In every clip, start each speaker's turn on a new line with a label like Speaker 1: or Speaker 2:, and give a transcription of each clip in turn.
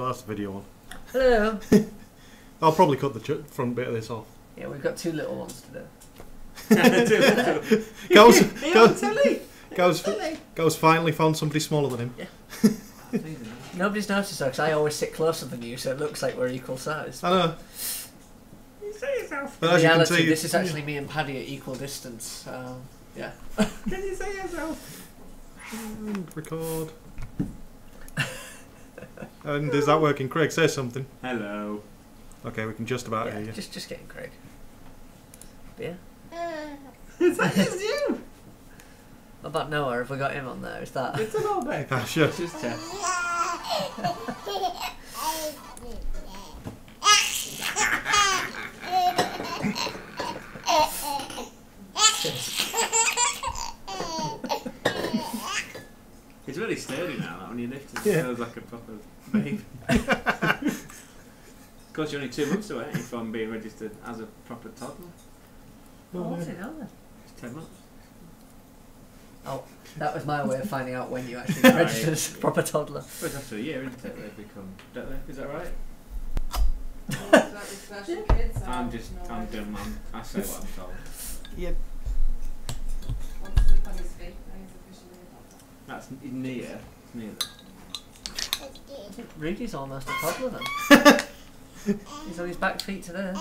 Speaker 1: No, that's the video one.
Speaker 2: Hello.
Speaker 1: I'll probably cut the front bit of this off.
Speaker 2: Yeah, we've got two little ones to do.
Speaker 1: Goes finally found somebody smaller than him.
Speaker 2: Yeah. Nobody's noticed though, because I always sit closer than you, so it looks like we're equal size.
Speaker 1: I know.
Speaker 3: You say yourself.
Speaker 1: But
Speaker 2: In
Speaker 1: as you
Speaker 2: reality,
Speaker 1: can see,
Speaker 2: this is actually me and Paddy at equal distance. Yeah.
Speaker 3: Can you say yourself?
Speaker 1: Record. And is that working? Craig, say something.
Speaker 3: Hello.
Speaker 1: Okay, we can just about hear you.
Speaker 2: Just getting Craig. But yeah.
Speaker 3: Is that just you?
Speaker 2: What about Noah? Have we got him on there? Is that?
Speaker 3: It's a little bit.
Speaker 1: Ah, sure.
Speaker 3: It's just Jeff. It's really sturdy now. That when you lift it, it feels like a proper baby. Of course, you're only 2 months away from being registered as a proper toddler.
Speaker 2: What's it on then?
Speaker 3: It's 10 months.
Speaker 2: Oh, that was my way of finding out when you actually get registered as a proper toddler.
Speaker 3: But it's after a year, isn't it? They become, don't they? Is that right?
Speaker 4: Is that with special kids?
Speaker 3: I'm doing mum. I say what I'm told.
Speaker 1: Yep.
Speaker 4: What's the on his feet? Now he's officially a
Speaker 3: That's near. Near.
Speaker 2: I think Rudy's almost a toddler then. He's on his back feet today.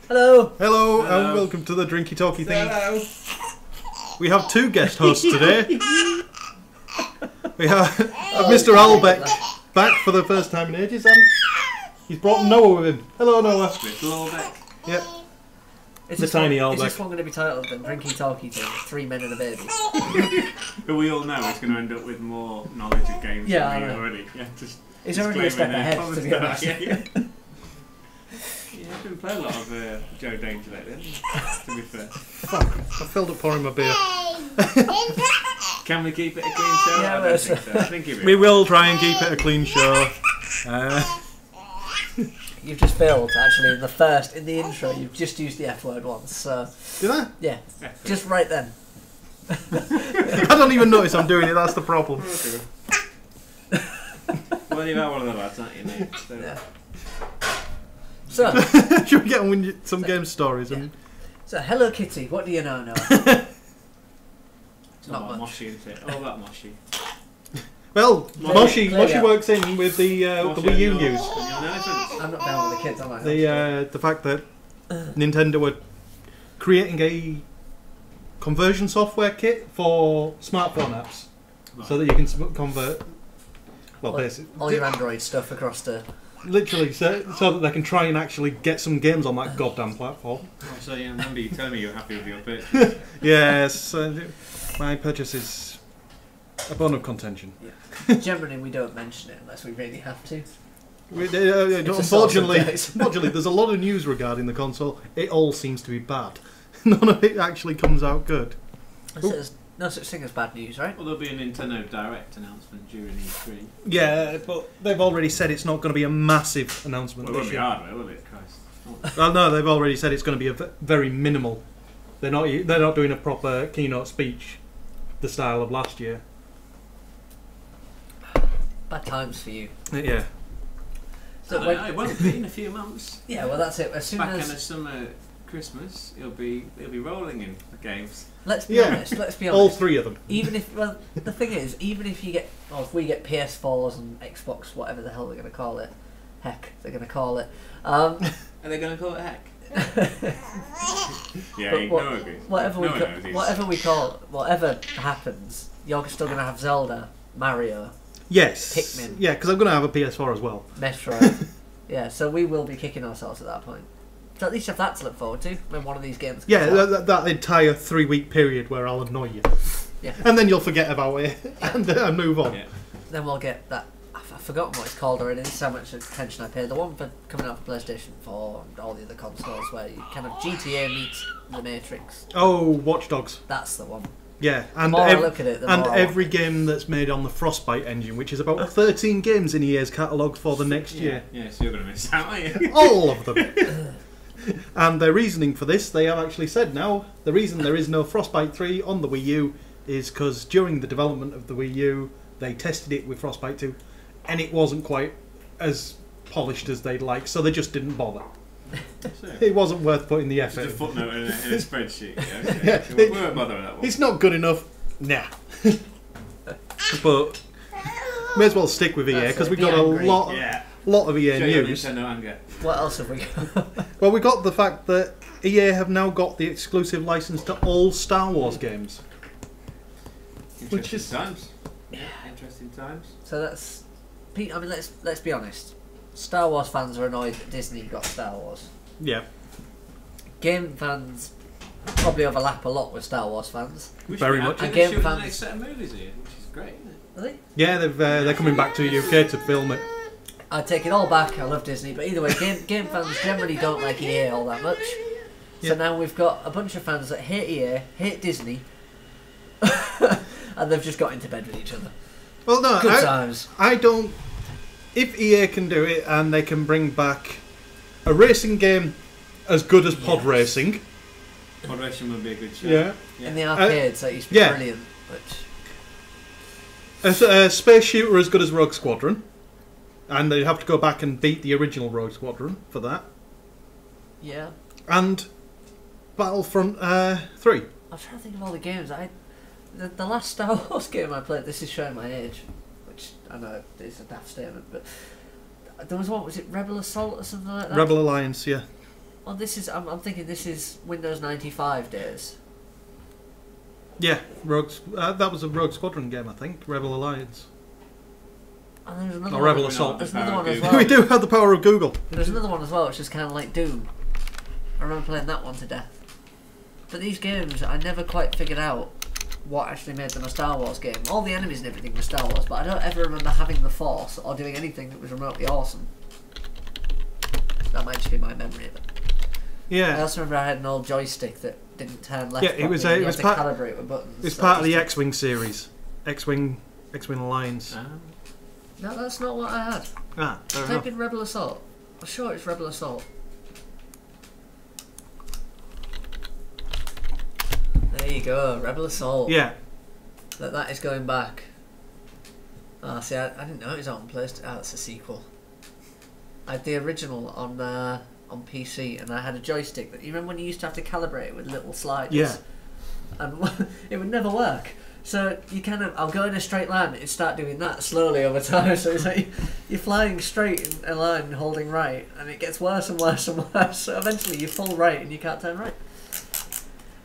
Speaker 2: Hello!
Speaker 1: Hello,
Speaker 3: Hello.
Speaker 1: and welcome to the Drinky Talky Thingy.
Speaker 3: Hello.
Speaker 1: We have 2 guest hosts today. We have Mr. Albeck back for the first time in ages, and he's brought Noah with him. Hello, Noah.
Speaker 3: Little Albeck.
Speaker 1: Yep.
Speaker 2: Is
Speaker 1: The
Speaker 2: this
Speaker 1: tiny
Speaker 2: one,
Speaker 1: Albeck.
Speaker 2: Is this one going to be titled then Drinky Talky Thingy? 3 men and a baby.
Speaker 3: Who we all know is going to end up with more knowledge of games
Speaker 2: Yeah, I
Speaker 3: than me
Speaker 2: know.
Speaker 3: already. Yeah, just
Speaker 2: He's already a step
Speaker 3: disclaimer there.
Speaker 2: ahead, to be honest.
Speaker 3: Yeah. Yeah, I've been playing a lot of Joe Danger lately, to be fair.
Speaker 1: Fuck, I filled up pouring my beer.
Speaker 3: Can we keep it a clean show?
Speaker 2: Yeah,
Speaker 3: I don't think so. I think it
Speaker 1: We will try and keep it a clean show.
Speaker 2: You've just failed, actually, in the intro, you've just used the F word once, so...
Speaker 1: Did I?
Speaker 2: Yeah, just right then.
Speaker 1: I don't even notice I'm doing it, that's the problem.
Speaker 3: Well, you're one of the lads, aren't you, mate? So.
Speaker 2: Yeah. So,
Speaker 1: Should we get on with some game stories?
Speaker 2: yeah.
Speaker 1: And
Speaker 2: So, Hello Kitty, what do you know, Noah?
Speaker 3: It's all
Speaker 2: Not
Speaker 3: about
Speaker 2: much.
Speaker 3: Moshi, isn't it? All about Moshi.
Speaker 1: well,
Speaker 2: Moshi
Speaker 1: Moshi works in with the Wii U news.
Speaker 2: I'm not down with the kids, am I?
Speaker 1: The fact that Nintendo were creating a conversion software kit for smartphone apps, so that you can convert. Well, basically,
Speaker 2: all your Android stuff across to...
Speaker 1: literally, so that they can try and actually get some games on that goddamn platform.
Speaker 3: Oh, so yeah, I remember you telling me you're happy with your purchase.
Speaker 1: Yes, my purchase is a bone of contention.
Speaker 2: Yeah. Generally, we don't mention it unless we really have to.
Speaker 1: Unfortunately, there's a lot of news regarding the console. It all seems to be bad. None of it actually comes out good.
Speaker 2: There's no such thing as bad news, right?
Speaker 3: Well, there'll be a Nintendo Direct announcement during E3.
Speaker 1: Yeah, but they've already said it's not going to be a massive announcement.
Speaker 3: Well, it
Speaker 1: this
Speaker 3: won't be
Speaker 1: year.
Speaker 3: hardware, will it? Christ.
Speaker 1: Well, no, they've already said it's going to be very minimal. They're not doing a proper keynote speech, the style of last year.
Speaker 2: Bad times for you.
Speaker 1: Yeah.
Speaker 2: So
Speaker 3: No, it won't be in a few months.
Speaker 2: yeah, well that's it. As soon
Speaker 3: Back in
Speaker 2: as
Speaker 3: the summer, Christmas, it'll be rolling in the games.
Speaker 2: let's be honest,
Speaker 1: All 3 of them.
Speaker 2: Even if the thing is, even if you get, or if we get PS4s and Xbox, whatever the hell they're going to call it, heck, they're going to call it.
Speaker 3: Are they going to call it heck? Yeah,
Speaker 2: But
Speaker 3: no one agrees.
Speaker 2: whatever happens, you're still going to have Zelda, Mario,
Speaker 1: Yes.
Speaker 2: Pikmin.
Speaker 1: Yeah, because I'm going to have a PS4 as well.
Speaker 2: Metroid. Yeah, so we will be kicking ourselves at that point. So at least you have that to look forward to when one of these games comes
Speaker 1: Yeah,
Speaker 2: out.
Speaker 1: that entire 3-week period where I'll annoy you.
Speaker 2: Yeah.
Speaker 1: And then you'll forget about it and move on.
Speaker 3: Yeah.
Speaker 2: Then we'll get that. I've forgotten what it's called already. This is how much attention I paid. The one for coming out for PlayStation 4 and all the other consoles, where you kind of GTA meets The Matrix.
Speaker 1: Oh, Watch Dogs.
Speaker 2: That's the one.
Speaker 1: Yeah,
Speaker 2: The
Speaker 1: and
Speaker 2: more I look at it, the more I
Speaker 1: every game that's made on the Frostbite engine, which is about 13 games in EA's catalogue for the next year.
Speaker 3: Yeah, so you're going to miss out, aren't you?
Speaker 1: All of them. And their reasoning for this, they have actually said now, the reason there is no Frostbite 3 on the Wii U is because during the development of the Wii U, they tested it with Frostbite 2, and it wasn't quite as polished as they'd like, so they just didn't bother.
Speaker 3: So,
Speaker 1: It wasn't worth putting the effort.
Speaker 3: just a
Speaker 1: in.
Speaker 3: footnote in a spreadsheet. Yeah, okay.
Speaker 1: Yeah,
Speaker 3: We won't bother with that one.
Speaker 1: It's not good enough. Nah. But may as well stick with EA
Speaker 2: That's
Speaker 1: because
Speaker 2: it,
Speaker 1: we've
Speaker 2: be
Speaker 1: got
Speaker 2: angry.
Speaker 1: a
Speaker 3: Yeah.
Speaker 1: lot of EA
Speaker 3: Show your
Speaker 1: news.
Speaker 3: Nintendo anger.
Speaker 2: What else have we got?
Speaker 1: Well, we got the fact that EA have now got the exclusive license to all Star Wars games.
Speaker 3: Interesting
Speaker 1: Which is-
Speaker 3: times. Yeah, interesting times.
Speaker 2: So that's. I mean, let's be honest. Star Wars fans are annoyed that Disney got Star Wars.
Speaker 1: Yeah.
Speaker 2: Game fans probably overlap a lot with Star Wars fans.
Speaker 1: Very much.
Speaker 3: And
Speaker 2: Game
Speaker 3: shooting the
Speaker 2: fans-
Speaker 3: next set of movies here, which is great, isn't it?
Speaker 2: Are they?
Speaker 1: Yeah, they're coming back to UK to film it.
Speaker 2: I take it all back. I love Disney, but either way, game fans generally don't like EA all that much.
Speaker 1: Yeah.
Speaker 2: So now we've got a bunch of fans that hate EA, hate Disney, and they've just got into bed with each other.
Speaker 1: Well, no,
Speaker 2: Good times.
Speaker 1: I don't. If EA can do it and they can bring back a racing game as good as pod
Speaker 2: Yes.
Speaker 1: racing,
Speaker 3: Pod Racing would be a good show.
Speaker 1: yeah,
Speaker 2: In the arcades, that used to be
Speaker 1: yeah.
Speaker 2: brilliant. Which
Speaker 1: a space shooter as good as Rogue Squadron, and they'd have to go back and beat the original Rogue Squadron for that,
Speaker 2: yeah,
Speaker 1: and Battlefront 3.
Speaker 2: I'm trying to think of all the games. The last Star Wars game I played. This is showing my age, which I know is a daft statement, but there was one. Was it Rebel Assault or something like that?
Speaker 1: Rebel Alliance, yeah.
Speaker 2: Well, this is. I'm thinking this is Windows 95 days.
Speaker 1: Yeah, that was a Rogue Squadron game, I think. Rebel Alliance.
Speaker 2: And there's another
Speaker 1: Or
Speaker 2: one.
Speaker 1: Rebel
Speaker 3: We're
Speaker 1: Assault.
Speaker 3: not
Speaker 2: There's
Speaker 3: the
Speaker 2: another
Speaker 3: power
Speaker 2: one as
Speaker 3: of
Speaker 2: well.
Speaker 1: We do have the power of Google.
Speaker 2: There's another one as well, which is kind of like Doom. I remember playing that one to death. But these games, I never quite figured out what actually made them a Star Wars game. All the enemies and everything were Star Wars, but I don't ever remember having the Force or doing anything that was remotely awesome. That might just be my memory of it. I
Speaker 1: Yeah,
Speaker 2: also remember I had an old joystick that didn't turn left.
Speaker 1: Yeah, it was,
Speaker 2: properly,
Speaker 1: it
Speaker 2: you
Speaker 1: was
Speaker 2: had to
Speaker 1: part-
Speaker 2: calibrate with buttons.
Speaker 1: it's
Speaker 2: so
Speaker 1: part of
Speaker 2: it
Speaker 1: the
Speaker 2: used
Speaker 1: X-Wing series. X-Wing Alliance.
Speaker 2: to- No, that's not what I had.
Speaker 1: Ah, fair
Speaker 2: Type
Speaker 1: enough.
Speaker 2: in Rebel Assault. I'm sure it's Rebel Assault. There you go, Rebel Assault.
Speaker 1: Yeah,
Speaker 2: That is going back. Ah, see, I didn't know it was on PlayStation. Ah, it's a sequel. I had the original on PC, and I had a joystick that you remember when you used to have to calibrate it with little sliders.
Speaker 1: Yeah.
Speaker 2: And it would never work. So you kind of, I'll go in a straight line and start doing that slowly over time. So it's like you're flying straight in a line, holding right, and it gets worse and worse and worse. So eventually you fall right and you can't turn right.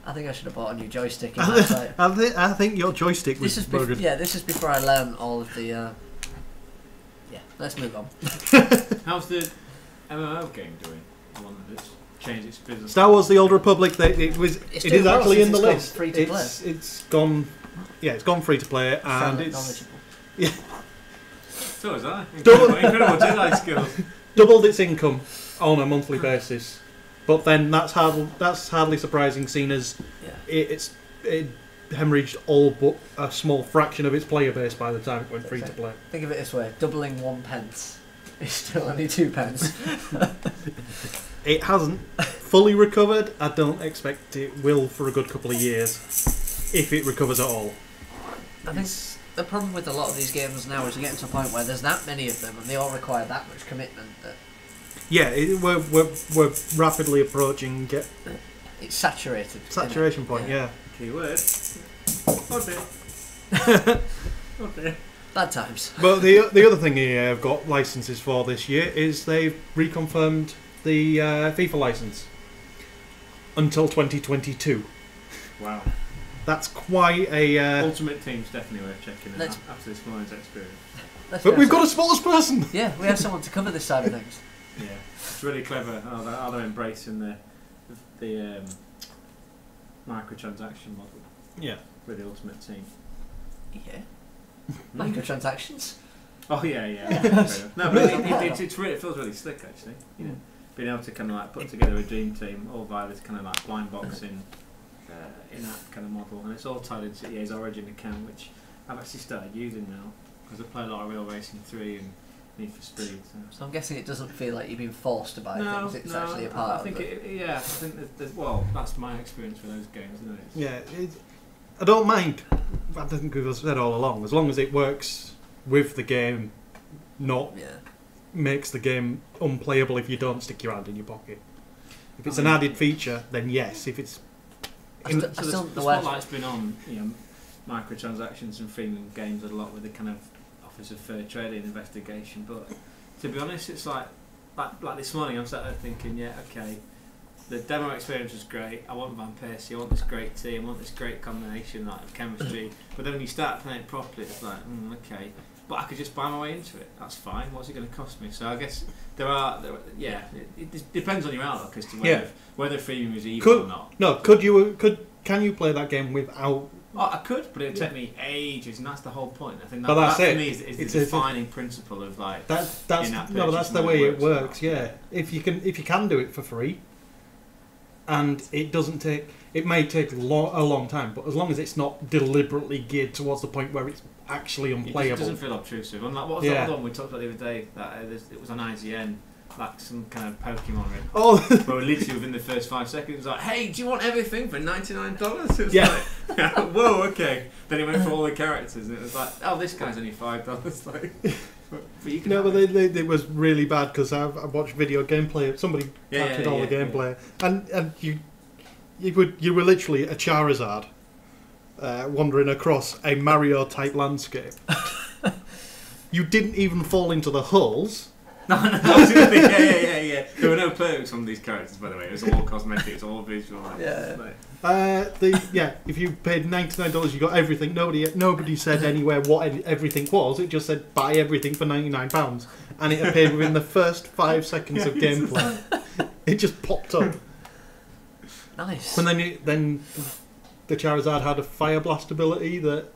Speaker 2: I think I should have bought a new joystick in hindsight.
Speaker 1: I think your joystick was
Speaker 2: This is
Speaker 1: buggered.
Speaker 2: this is before I learned all of the. Yeah, let's move on.
Speaker 3: How's the MMO game doing? The one that's changed its business.
Speaker 1: Star Wars: The Old Republic. It
Speaker 2: It's
Speaker 1: is
Speaker 2: doing well
Speaker 1: actually
Speaker 2: since
Speaker 1: in the
Speaker 2: it's gone
Speaker 1: list.
Speaker 2: free to play.
Speaker 1: It's gone. Yeah, it's gone free to play, and
Speaker 2: Sound
Speaker 1: it's
Speaker 2: knowledgeable.
Speaker 3: So is I.
Speaker 1: Don't-
Speaker 3: Incredible Jedi skills.
Speaker 1: doubled its income on a monthly basis. But then that's hardly surprising, seeing as
Speaker 2: Yeah.
Speaker 1: it hemorrhaged all but a small fraction of its player base by the time it went free to play.
Speaker 2: Think of it this way: doubling 1 pence is still only 2 pence.
Speaker 1: It hasn't fully recovered. I don't expect it will for a good couple of years, if it recovers at all.
Speaker 2: I think the problem with a lot of these games now is you get to a point where there's that many of them and they all require that much commitment that
Speaker 1: Yeah, we're rapidly approaching
Speaker 2: it's saturated.
Speaker 1: saturation point. Yeah.
Speaker 3: Keyword. Okay. Okay.
Speaker 2: Bad times.
Speaker 1: But the other thing I've got licenses for this year is they've reconfirmed the FIFA license until 2022.
Speaker 3: Wow.
Speaker 1: That's quite a.
Speaker 3: Ultimate Team's definitely worth checking
Speaker 2: Let's-
Speaker 3: out after this morning's experience.
Speaker 2: Let's
Speaker 1: But
Speaker 2: be
Speaker 1: we've got a
Speaker 2: honest.
Speaker 1: sports person.
Speaker 2: Yeah, we have someone to cover this side of things.
Speaker 3: Yeah, it's really clever how they're embracing the microtransaction model
Speaker 1: Yeah.
Speaker 3: with the Ultimate Team.
Speaker 2: Yeah. Microtransactions.
Speaker 3: Oh yeah. Fair enough. No, but it feels really slick actually. You know, being able to kind of like put together a dream team all via this kind of like blind boxing in that kind of model, and it's all tied into EA's Origin account, which I've actually started using now because I play a lot of Real Racing 3 and Need for Speed.
Speaker 2: So I'm guessing it doesn't feel like you've been forced to buy things. It's actually a part
Speaker 3: I
Speaker 2: of
Speaker 3: think
Speaker 2: it.
Speaker 3: I think there's, well, that's my experience with those games, isn't it?
Speaker 1: Yeah. I don't mind. I think we've said all along, as long as it works with the game not
Speaker 2: Yeah.
Speaker 1: makes the game unplayable if you don't stick your hand in your pocket. If it's an added feature, then yes. If it's
Speaker 3: So the spotlight's been on, microtransactions and freemium games a lot with the kind of Office of Fair Trading investigation. But to be honest, it's like this morning I'm sat there thinking, yeah, okay, the demo experience was great. I want Van Persie, I want this great team, I want this great combination of chemistry. But then when you start playing it properly, it's like, okay. But I could just buy my way into it. That's fine. What's it going to cost me? So I guess it depends on your outlook as to whether freemium is evil or not.
Speaker 1: No, can you play that game without?
Speaker 3: Oh, I could, but it would take me ages, and that's the whole point. I think
Speaker 1: but that's
Speaker 3: that
Speaker 1: it.
Speaker 3: For me is the defining principle of like
Speaker 1: that's the way it works. Yeah, if you can do it for free, and it doesn't take. It may take a long time, but as long as it's not deliberately geared towards the point where it's actually unplayable.
Speaker 3: It doesn't feel obtrusive. Unlike, what was the other one we talked about the other day? That it was on IGN, like some kind of Pokemon ring.
Speaker 1: Oh,
Speaker 3: but literally within the first 5 seconds, it was like, "Hey, do you want everything for $99?" It was like, whoa, okay. Then he went for all the characters, and it was like, "Oh, this guy's only $5." Like, but you can
Speaker 1: it was really bad because I watched video gameplay. Somebody captured all the gameplay, and you were literally a Charizard wandering across a Mario-type landscape. You didn't even fall into the holes.
Speaker 3: No, I was going to think, yeah. There were no perks on these characters, by the way. It was all cosmetics, all visual.
Speaker 1: If you paid $99, you got everything. Nobody said anywhere what everything was. It just said buy everything for £99, and it appeared within the first 5 seconds of gameplay. It just popped up.
Speaker 2: Nice.
Speaker 1: And then the Charizard had a Fire Blast ability that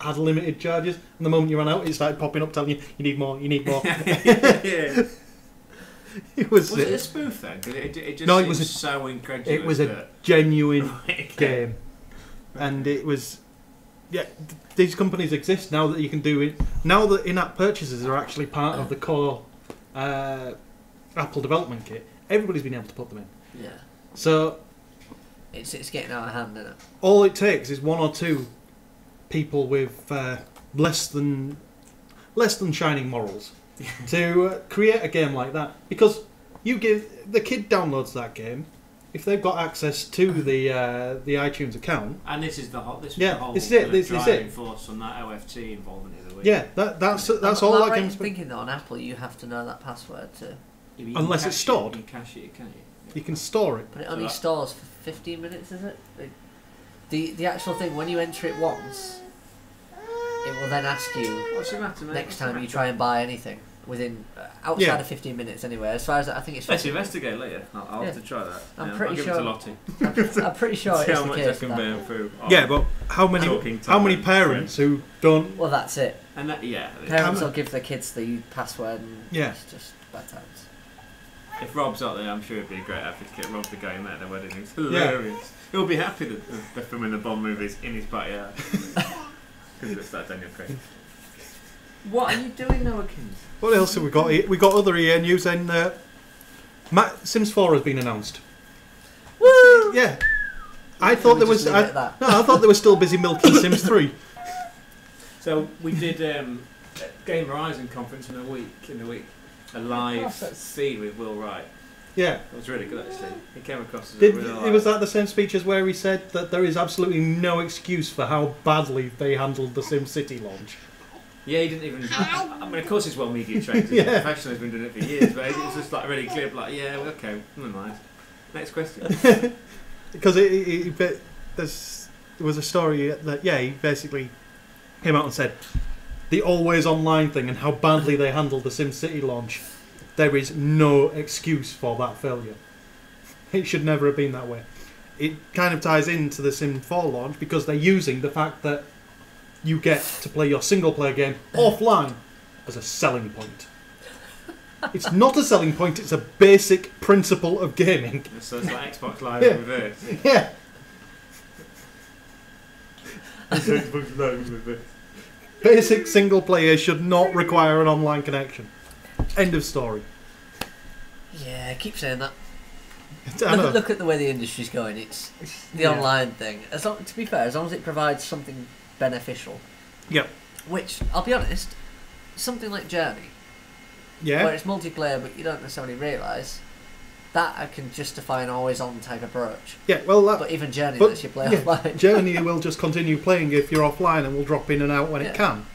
Speaker 1: had limited charges, and the moment you ran out, it started popping up telling you need more.
Speaker 3: It was it a spoof then? Because it just so incredible.
Speaker 1: It was a genuine game, and it was. Yeah, these companies exist now that you can do it. Now that in-app purchases are actually part of the core Apple development kit, everybody's been able to put them in.
Speaker 2: Yeah.
Speaker 1: So
Speaker 2: it's getting out of hand, isn't it?
Speaker 1: All it takes is one or two people with less than shining morals to create a game like that. Because you give the kid downloads that game, if they've got access to the iTunes account,
Speaker 3: and this is the whole
Speaker 1: driving
Speaker 3: force on that OFT involvement in the week.
Speaker 1: Yeah, that's all I can.
Speaker 2: Thinking that on Apple, you have to know that password to.
Speaker 1: Unless it's stored.
Speaker 3: You cache it, can't you?
Speaker 1: You can store it.
Speaker 2: But it only stores for 15 minutes, is it? The actual thing, when you enter it once, it will then ask you next time you try and buy anything within outside of 15 minutes anyway. As far as I think it's.
Speaker 3: Let's investigate later. I'll have to try that.
Speaker 2: I'm pretty sure.
Speaker 3: I'll give it to Lottie.
Speaker 2: I'm pretty sure it's the case.
Speaker 1: But how many parents who don't?
Speaker 2: Well, that's it.
Speaker 3: And
Speaker 2: parents will give their kids the password. And it's just bad times.
Speaker 3: If Rob's out there, I'm sure he'd be a great advocate. Rob's the guy who met at the wedding. He's hilarious. He'll be happy that they're filming the Bond movies in his backyard. Because it's that Daniel Craig. What are you doing, Noahkins?
Speaker 1: What else have we got? We got other EA news, and Sims 4 has been announced.
Speaker 2: Woo!
Speaker 1: Yeah. I thought they were still busy milking Sims 3.
Speaker 3: So we did Game Horizon conference in a week. A live feed with Will Wright.
Speaker 1: Yeah.
Speaker 3: It was really good actually. He came across as
Speaker 1: was that the same speech as where he said that there is absolutely no excuse for how badly they handled the SimCity launch?
Speaker 3: Yeah, he didn't even. I mean, of course, he's well media trained. He's professional. He's been doing it for years. But it was just like really clear. Like, yeah, okay, never mind. Next question.
Speaker 1: Because there was a story that he basically came out and said the always online thing and how badly they handled the SimCity launch. There is no excuse for that failure. It should never have been that way. It kind of ties into the Sim 4 launch because they're using the fact that you get to play your single-player game offline as a selling point. It's not a selling point, it's a basic principle of gaming.
Speaker 3: So it's like Xbox Live reverse.
Speaker 1: Yeah.
Speaker 3: Xbox Live reverse.
Speaker 1: Basic single-player should not require an online connection. End of story.
Speaker 2: Yeah, keep saying that.
Speaker 1: Look,
Speaker 2: look at the way the industry's going. It's the online thing. To be fair, as long as it provides something beneficial.
Speaker 1: Yep.
Speaker 2: Which, I'll be honest, something like Journey,
Speaker 1: Yeah.
Speaker 2: where it's multiplayer but you don't necessarily realise, that I can justify an always-on type approach.
Speaker 1: Yeah, well,
Speaker 2: But even Journey lets you play offline.
Speaker 1: Journey will just continue playing if you're offline and will drop in and out when it can.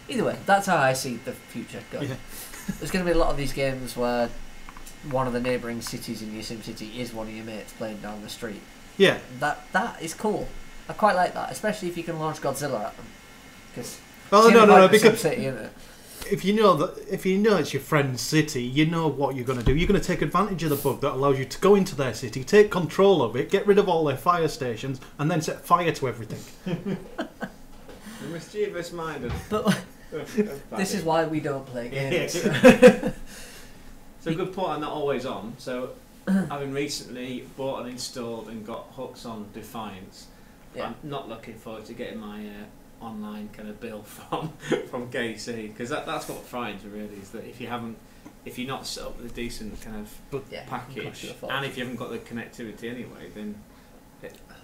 Speaker 2: Either way, that's how I see the future going.
Speaker 1: Yeah.
Speaker 2: There's going to be a lot of these games where one of the neighbouring cities in your SimCity is one of your mates playing down the street.
Speaker 1: Yeah.
Speaker 2: That is cool. I quite like that, especially if you can launch Godzilla at them. Because
Speaker 1: Because
Speaker 2: SimCity, isn't it?
Speaker 1: if you know it's your friend's city, you know what you're going to do. You're going to take advantage of the bug that allows you to go into their city, take control of it, get rid of all their fire stations, and then set fire to everything.
Speaker 3: The mischievous minded.
Speaker 2: But this is why we don't play games.
Speaker 3: So a good point on that always on. So having recently bought and installed and got hooks on Defiance, I'm not looking forward to getting my online kind of bill from KC, because that's what frightens me really, is that if you're not set up with a decent kind of package, and if you haven't got the connectivity anyway, then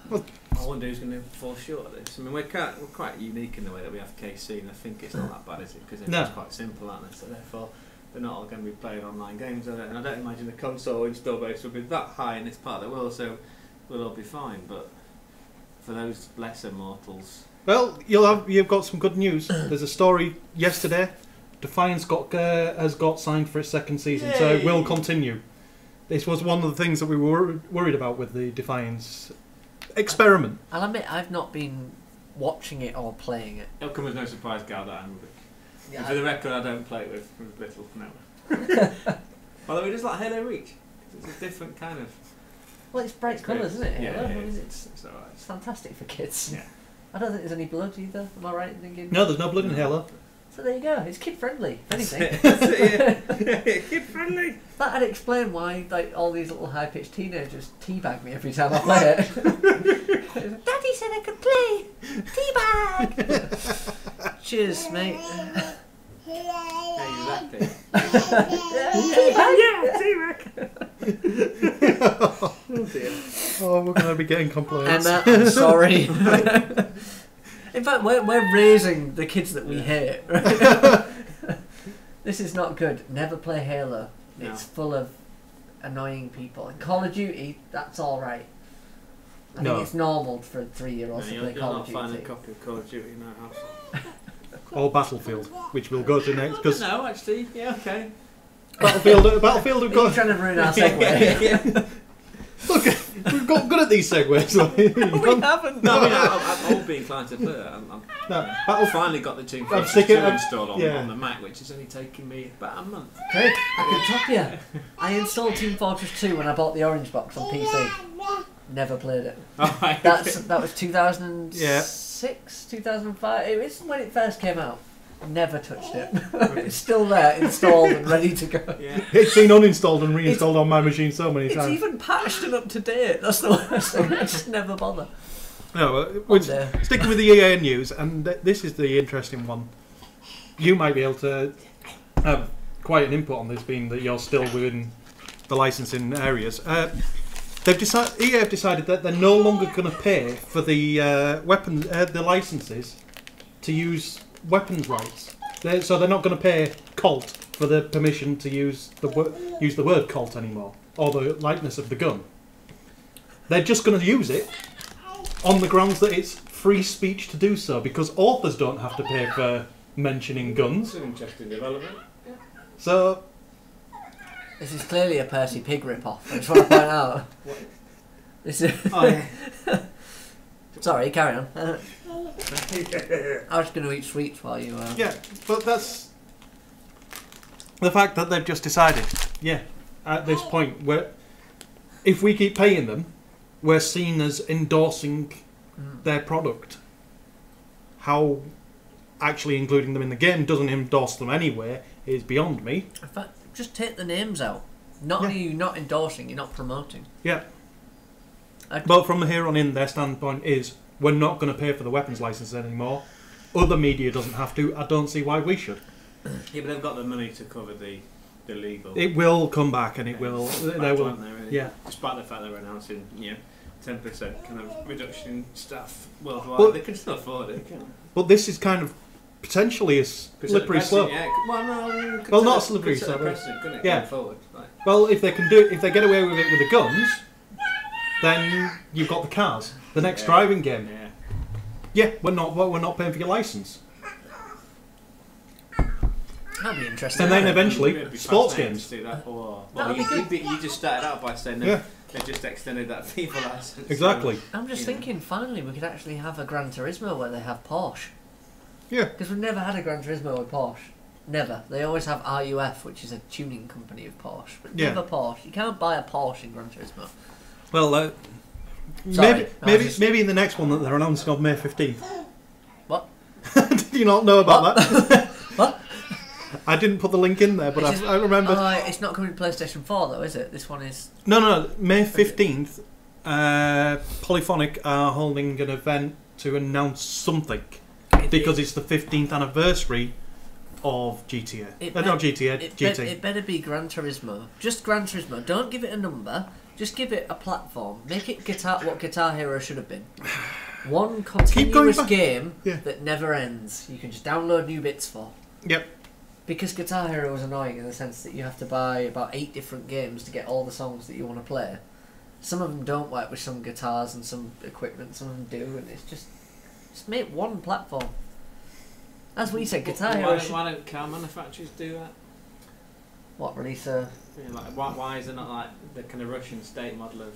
Speaker 3: I wonder who's going to fall short of this. I mean, we're quite unique in the way that we have KC, and I think it's not that bad, is it? Because it's quite simple, aren't they? So therefore, they're not all going to be playing online games, are they? And I don't imagine the console install base will be that high in this part of the world, so we'll all be fine. But for those lesser mortals,
Speaker 1: well, you've got some good news. There's a story yesterday. Defiance has got signed for its second season, so it will continue. This was one of the things that we were worried about with the Defiance experiment.
Speaker 2: I'll admit I've not been watching it or playing it.
Speaker 3: It'll come as no surprise, Gal, that I'm with it.
Speaker 2: Yeah,
Speaker 3: And for the record, I don't play it with little now. Although it is like Halo Reach. It's a different kind of...
Speaker 2: Well, it's bright colours, isn't it?
Speaker 3: Yeah,
Speaker 2: Halo?
Speaker 3: it is.
Speaker 2: It's
Speaker 3: alright.
Speaker 2: It's fantastic for kids.
Speaker 3: Yeah.
Speaker 2: I don't think there's any blood either. Am I right in thinking?
Speaker 1: No, there's no blood in Halo.
Speaker 2: So there you go. It's kid friendly. If anything.
Speaker 3: Kid friendly.
Speaker 2: That'd explain why like all these little high pitched teenagers teabag me every time I play it. Daddy said I could play teabag. Cheers, mate.
Speaker 3: Exactly.
Speaker 2: Oh dear.
Speaker 1: Oh, we're going to be getting complaints.
Speaker 2: Emma, I'm sorry. In fact, we're raising the kids that we hate. Right? This is not good. Never play Halo.
Speaker 3: No.
Speaker 2: It's full of annoying people. And Call of Duty, that's all right. I think it's normal for 3-year-olds to play Call of Duty.
Speaker 3: You'll not find a copy of Call of Duty in our house.
Speaker 1: Or Battlefield, which we'll go to next. Cause
Speaker 3: No, actually, yeah, okay.
Speaker 1: Battlefield have
Speaker 2: Are you
Speaker 1: got...
Speaker 2: trying to ruin our segue?
Speaker 1: Look, we've got good at these segues.
Speaker 2: We haven't.
Speaker 3: No, I mean, I'm all being inclined to play it. I've finally got the Team
Speaker 1: I'm
Speaker 3: Fortress 2
Speaker 1: sticking-
Speaker 3: installed on
Speaker 1: yeah.
Speaker 3: the Mac, which is only taking me about a month.
Speaker 2: Craig, I can top you. I installed Team Fortress 2 when I bought the Orange Box on PC. Never played it.
Speaker 3: Alright.
Speaker 2: That was 2006, 2005. It was when it first came out. Never touched it. It's still there, installed and ready to go.
Speaker 3: Yeah.
Speaker 1: It's been uninstalled and reinstalled on my machine so many
Speaker 2: It's
Speaker 1: times.
Speaker 2: even patched and up to date. That's the worst thing. I just never bother.
Speaker 1: No,
Speaker 2: One day.
Speaker 1: sticking with the EA news, and this is the interesting one. You might be able to have quite an input on this, being that you're still within the licensing areas. EA have decided that they're no longer going to pay for the the licenses to use weapons rights. So they're not going to pay Colt for the permission to use the word Colt anymore, or the likeness of the gun. They're just going to use it on the grounds that it's free speech to do so, because authors don't have to pay for mentioning guns.
Speaker 3: It's an interesting development.
Speaker 1: So
Speaker 2: This is clearly a Percy Pig rip-off. I just want to point out. This is...
Speaker 3: Oh, yeah.
Speaker 2: Sorry, carry on. I was going to eat sweets while you...
Speaker 1: yeah, but that's the fact that they've just decided. Yeah, at this point, if we keep paying them, we're seen as endorsing their product. How actually including them in the game doesn't endorse them anyway is beyond me.
Speaker 2: In fact, just take the names out. Not only are you not endorsing, you're not promoting.
Speaker 1: Yeah. But from here on in, their standpoint is, we're not going to pay for the weapons license anymore. Other media doesn't have to. I don't see why we should.
Speaker 3: Yeah, but they've got the money to cover the legal.
Speaker 1: It will come back, and it will. They will.
Speaker 3: Really?
Speaker 1: Yeah.
Speaker 3: Despite the fact they were announcing, 10% kind of reduction in staff worldwide.
Speaker 1: Well,
Speaker 3: they can still afford it, can't they?
Speaker 1: But this is kind of potentially a slippery slope.
Speaker 3: Yeah. Well, no,
Speaker 1: Well, not slippery
Speaker 3: slope.
Speaker 1: slope.
Speaker 3: Couldn't it?
Speaker 1: Yeah.
Speaker 3: Going forward. Like,
Speaker 1: Well, if they get away with it with the guns, then you've got the cars. The next driving game.
Speaker 3: yeah.
Speaker 1: Yeah, we're not paying for your license.
Speaker 2: That'd be interesting.
Speaker 1: And then
Speaker 3: It'd
Speaker 1: eventually,
Speaker 3: be
Speaker 1: sports
Speaker 3: fascinating
Speaker 1: games.
Speaker 3: to do that. Well,
Speaker 2: That'd be good.
Speaker 3: you just started out by saying that
Speaker 1: Yeah.
Speaker 3: they just extended that FIFA license.
Speaker 1: Exactly.
Speaker 2: I'm just thinking, finally, we could actually have a Gran Turismo where they have Porsche.
Speaker 1: Yeah.
Speaker 2: Because we've never had a Gran Turismo with Porsche. Never. They always have RUF, which is a tuning company of Porsche. But
Speaker 1: Yeah.
Speaker 2: never Porsche. You can't buy a Porsche in Gran Turismo.
Speaker 1: Well,
Speaker 2: Sorry,
Speaker 1: maybe in the next one that they're announcing on May 15th.
Speaker 2: What?
Speaker 1: Did you not know about that?
Speaker 2: What?
Speaker 1: I didn't put the link in there, but
Speaker 2: It's
Speaker 1: I remember.
Speaker 2: It's not coming to PlayStation 4 though, is it? This one is...
Speaker 1: No, May 15th, Polyphonic are holding an event to announce something. Because it's the 15th anniversary of GTA. Not GTA, GT.
Speaker 2: It better be Gran Turismo. Just Gran Turismo. Don't give it a number. Just give it a platform. Make it what Guitar Hero should have been. One continuous game that never ends. You can just download new bits for.
Speaker 1: Yep.
Speaker 2: Because Guitar Hero was annoying in the sense that you have to buy about 8 different games to get all the songs that you want to play. Some of them don't work with some guitars and some equipment. Some of them do, and it's just make one platform. As we said, Guitar Hero.
Speaker 3: Why don't car manufacturers do that?
Speaker 2: What, release a...
Speaker 3: Yeah, like, why is it not like the kind of Russian state model of,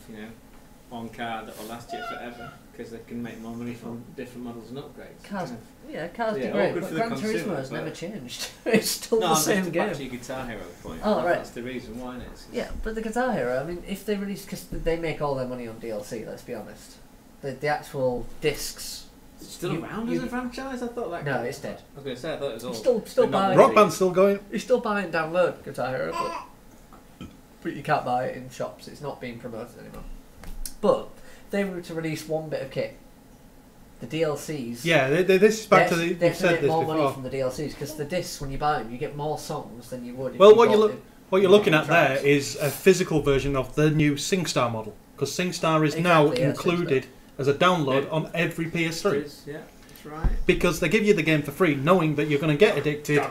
Speaker 3: one car that will last you forever? Because they can make more money from different models and upgrades.
Speaker 2: Cars
Speaker 3: all
Speaker 2: do great,
Speaker 3: good
Speaker 2: but
Speaker 3: for the
Speaker 2: Gran
Speaker 3: consumer,
Speaker 2: Turismo has
Speaker 3: but-
Speaker 2: never changed. It's still the
Speaker 3: No,
Speaker 2: same
Speaker 3: back
Speaker 2: game.
Speaker 3: to your Guitar Hero point.
Speaker 2: Oh, right.
Speaker 3: That's the reason why it is.
Speaker 2: Yeah, but the Guitar Hero, I mean, if they release... Because they make all their money on DLC, let's be honest. The actual discs...
Speaker 3: Is it still around as a franchise? I thought that...
Speaker 2: No, it's dead.
Speaker 3: I was going to say, I thought it was all...
Speaker 2: Still buying...
Speaker 1: Rock Band's still going.
Speaker 2: You still buy and download Guitar Hero, but you can't buy it in shops. It's not being promoted anymore. But if they were to release one bit of kit, the DLCs...
Speaker 1: Yeah, this is back to the...
Speaker 2: They
Speaker 1: You've said this
Speaker 2: more money
Speaker 1: before.
Speaker 2: from the DLCs, because the discs, when you buy them, you get more songs than you would if
Speaker 1: Well,
Speaker 2: you
Speaker 1: what
Speaker 2: bought
Speaker 1: you're looking at
Speaker 2: tracks.
Speaker 1: there is a physical version of the new SingStar model. Because SingStar is now
Speaker 2: Exactly, yeah,
Speaker 1: included as a download on every PS3.
Speaker 3: Yeah, that's right.
Speaker 1: Because they give you the game for free, knowing that you're going to get addicted.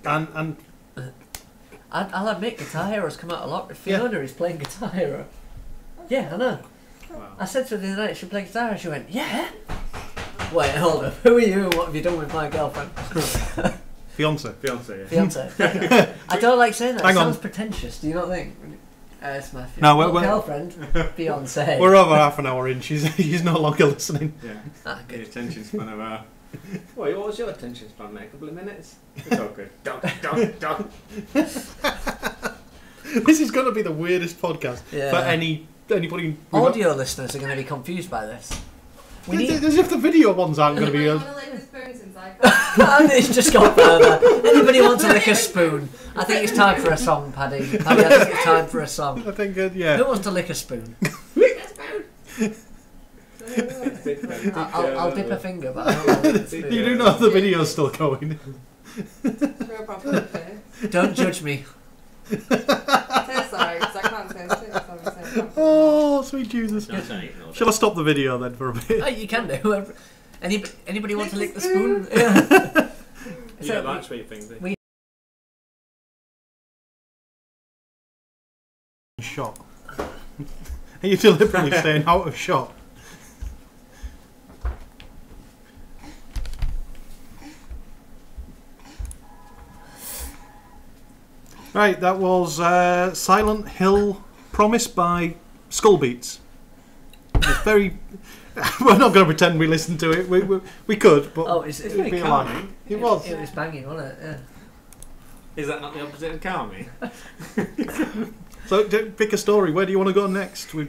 Speaker 1: And
Speaker 2: I'll admit, Guitar Hero's come out a lot. Fiona is playing Guitar Hero. Yeah, I know.
Speaker 3: Wow.
Speaker 2: I said to her the other night, she'll play Guitar Hero. She went, yeah. Wait, hold up. Who are you and what have you done with my girlfriend?
Speaker 1: Fiance.
Speaker 3: Fiance, yeah.
Speaker 2: Fiance. I don't like saying that.
Speaker 1: Hang
Speaker 2: It
Speaker 1: on.
Speaker 2: sounds pretentious. Do you not think? It's my
Speaker 1: No,
Speaker 2: not
Speaker 1: we're-
Speaker 2: girlfriend. Fiance.
Speaker 1: We're over half an hour in. She's no longer listening.
Speaker 3: Yeah.
Speaker 2: Ah,
Speaker 3: The
Speaker 2: good.
Speaker 3: attention span of our... Wait, what was your attention span, mate? A couple of minutes? It's all good. Dog.
Speaker 1: This is going to be the weirdest podcast
Speaker 2: Yeah.
Speaker 1: for anybody.
Speaker 2: Audio listeners are going to be confused by this. We need.
Speaker 1: As if the video ones aren't going to be.
Speaker 4: I want to lick a spoon since I can't.
Speaker 2: And it's just gone further. Anybody want to lick a spoon? I think it's time for a song, Paddy. Paddy, I think it's time for a song.
Speaker 1: I think,
Speaker 2: Who
Speaker 1: yeah.
Speaker 2: wants to lick a spoon? I'll dip a finger, but I don't want to lick a spoon.
Speaker 1: You do know the video's still going.
Speaker 4: Real problem here.
Speaker 2: Don't judge me.
Speaker 4: Say sorry, because I can't say shit. So I'm saying
Speaker 1: Oh, sweet Jesus.
Speaker 3: No, it's not eating all
Speaker 1: Shall I stop the video then for a bit?
Speaker 2: Oh, you can do. Anybody want to lick the spoon?
Speaker 3: day.
Speaker 2: Yeah.
Speaker 3: You
Speaker 2: So
Speaker 3: don't like sweet things, do you?
Speaker 1: Shot. Are you deliberately staying out of shot? Right, that was Silent Hill Promise by Skullbeats. It's very. We're not going to pretend we listened to it. We could, but
Speaker 2: Oh, it's
Speaker 1: it'd
Speaker 2: very
Speaker 1: be a
Speaker 3: calming.
Speaker 1: lie. It was.
Speaker 2: It was banging, wasn't it? Yeah.
Speaker 3: Is that not the opposite of calming?
Speaker 1: So pick a story. Where do you want to go next? We've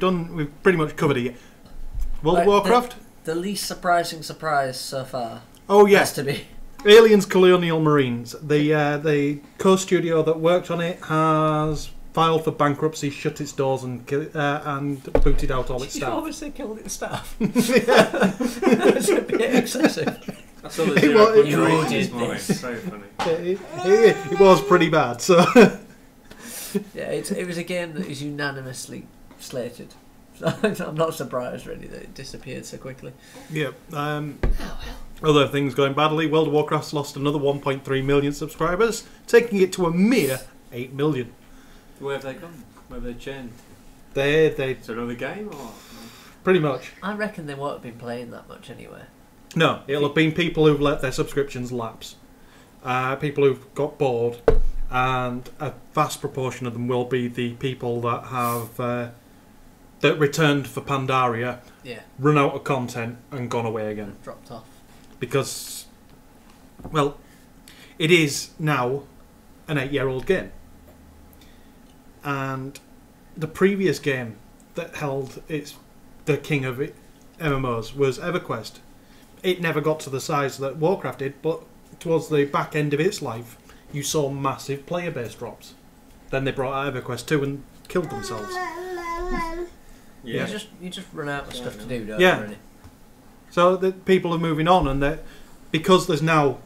Speaker 1: pretty much covered it. World
Speaker 2: Right,
Speaker 1: of Warcraft.
Speaker 2: The least surprising surprise so far
Speaker 1: Oh
Speaker 2: has
Speaker 1: yes,
Speaker 2: to be.
Speaker 1: Aliens Colonial Marines. The co-studio that worked on it has filed for bankruptcy, shut its doors, and booted out all its
Speaker 2: You
Speaker 1: staff.
Speaker 2: obviously killed its staff. It's a bit excessive.
Speaker 3: I saw the
Speaker 1: It
Speaker 3: zero
Speaker 1: was-
Speaker 3: point
Speaker 2: You
Speaker 3: ratings
Speaker 2: did
Speaker 3: this morning.
Speaker 2: this.
Speaker 3: So funny.
Speaker 1: It was pretty bad. So
Speaker 2: Yeah, it was a game that is unanimously slated I'm not surprised really that it disappeared so quickly.
Speaker 1: Yeah. Other things going badly. World of Warcraft's lost another 1.3 million subscribers, taking it to a mere 8 million.
Speaker 3: Where have they gone? Where have they changed?
Speaker 1: They
Speaker 3: So another game or?
Speaker 1: pretty much.
Speaker 2: I reckon they won't have been playing that much anyway.
Speaker 1: No, it'll have been people who've let their subscriptions lapse. People who've got bored, and a vast proportion of them will be the people that have that returned for Pandaria,
Speaker 2: Yeah,
Speaker 1: run out of content, and gone away again.
Speaker 2: dropped off.
Speaker 1: Because, well, it is now an 8-year-old game. And the previous game that held the king of MMOs was EverQuest. It never got to the size that Warcraft did, but towards the back end of its life, you saw massive player base drops. Then they brought out EverQuest 2 and killed themselves.
Speaker 2: You just run out of stuff to do, don't
Speaker 1: Yeah.
Speaker 2: you? Really?
Speaker 1: So the people are moving on, and because there's now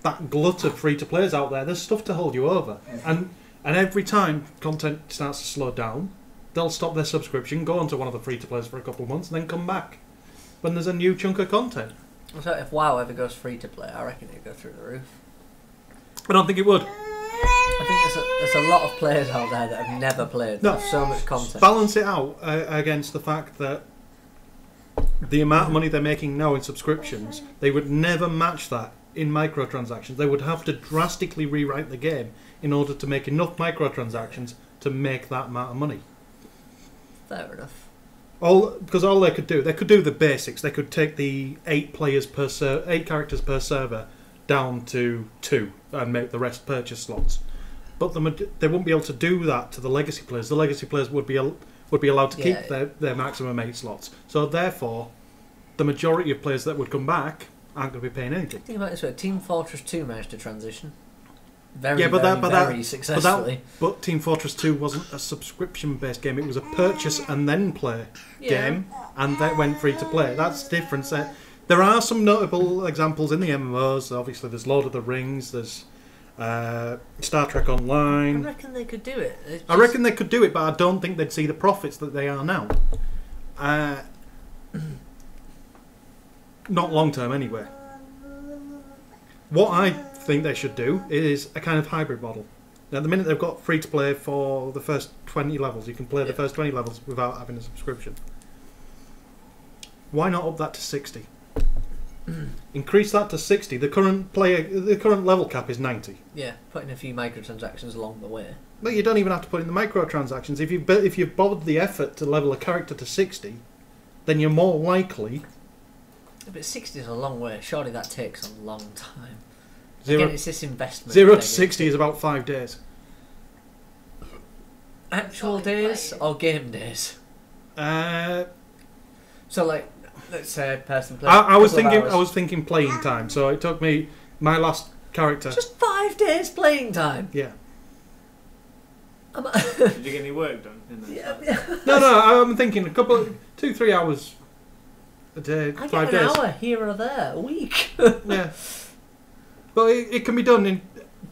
Speaker 1: that glut of free-to-players out there, there's stuff to hold you over. And every time content starts to slow down, they'll stop their subscription, go onto one of the free-to-players for a couple of months, and then come back when there's a new chunk of content.
Speaker 2: So if WoW ever goes free to play, I reckon it'd go through the roof.
Speaker 1: I don't think it would.
Speaker 2: I think there's a lot of players out there that have never played.
Speaker 1: No.
Speaker 2: There's so much content.
Speaker 1: Balance it out against the fact that the amount of money they're making now in subscriptions, they would never match that in microtransactions. They would have to drastically rewrite the game in order to make enough microtransactions to make that amount of money.
Speaker 2: Fair enough.
Speaker 1: Because all they could do the basics. They could take the 8 characters per server down to 2 and make the rest purchase slots. But they wouldn't be able to do that to the legacy players. The legacy players would be allowed to keep their maximum 8 slots. So therefore, the majority of players that would come back aren't going to be paying anything.
Speaker 2: Think about it this way: Team Fortress 2 managed to transition very successfully.
Speaker 1: But Team Fortress 2 wasn't a subscription-based game. It was a purchase and then play game, and that went free to play. That's the difference. There are some notable examples in the MMOs. Obviously, there's Lord of the Rings. There's Star Trek Online.
Speaker 2: I reckon they could do it.
Speaker 1: I reckon they could do it, but I don't think they'd see the profits that they are now. Not long term, anyway. What I think they should do is a kind of hybrid model. Now, at the minute they've got free to play for the first 20 levels. You can play the first 20 levels without having a subscription. Why not up that to 60? Increase that to 60. The current level cap is 90.
Speaker 2: Yeah, putting a few microtransactions along the way.
Speaker 1: But you don't even have to put in the microtransactions. If you've bothered the effort to level a character to 60, then you're more likely.
Speaker 2: But 60 is a long way. Surely that takes a long time.
Speaker 1: Zero,
Speaker 2: Again, it's this investment.
Speaker 1: 0 to 60 is about 5 days.
Speaker 2: Actual days or game days? So, like, let's say a person plays.
Speaker 1: I was thinking playing time. So it took me my last character.
Speaker 2: Just 5 days playing time.
Speaker 1: Yeah.
Speaker 3: Did you get any work done in that?
Speaker 2: Yeah.
Speaker 1: No. I'm thinking 2-3 hours a day.
Speaker 2: I
Speaker 1: 5
Speaker 2: get
Speaker 1: days.
Speaker 2: an hour here or there a week.
Speaker 1: Yeah. But it can be done in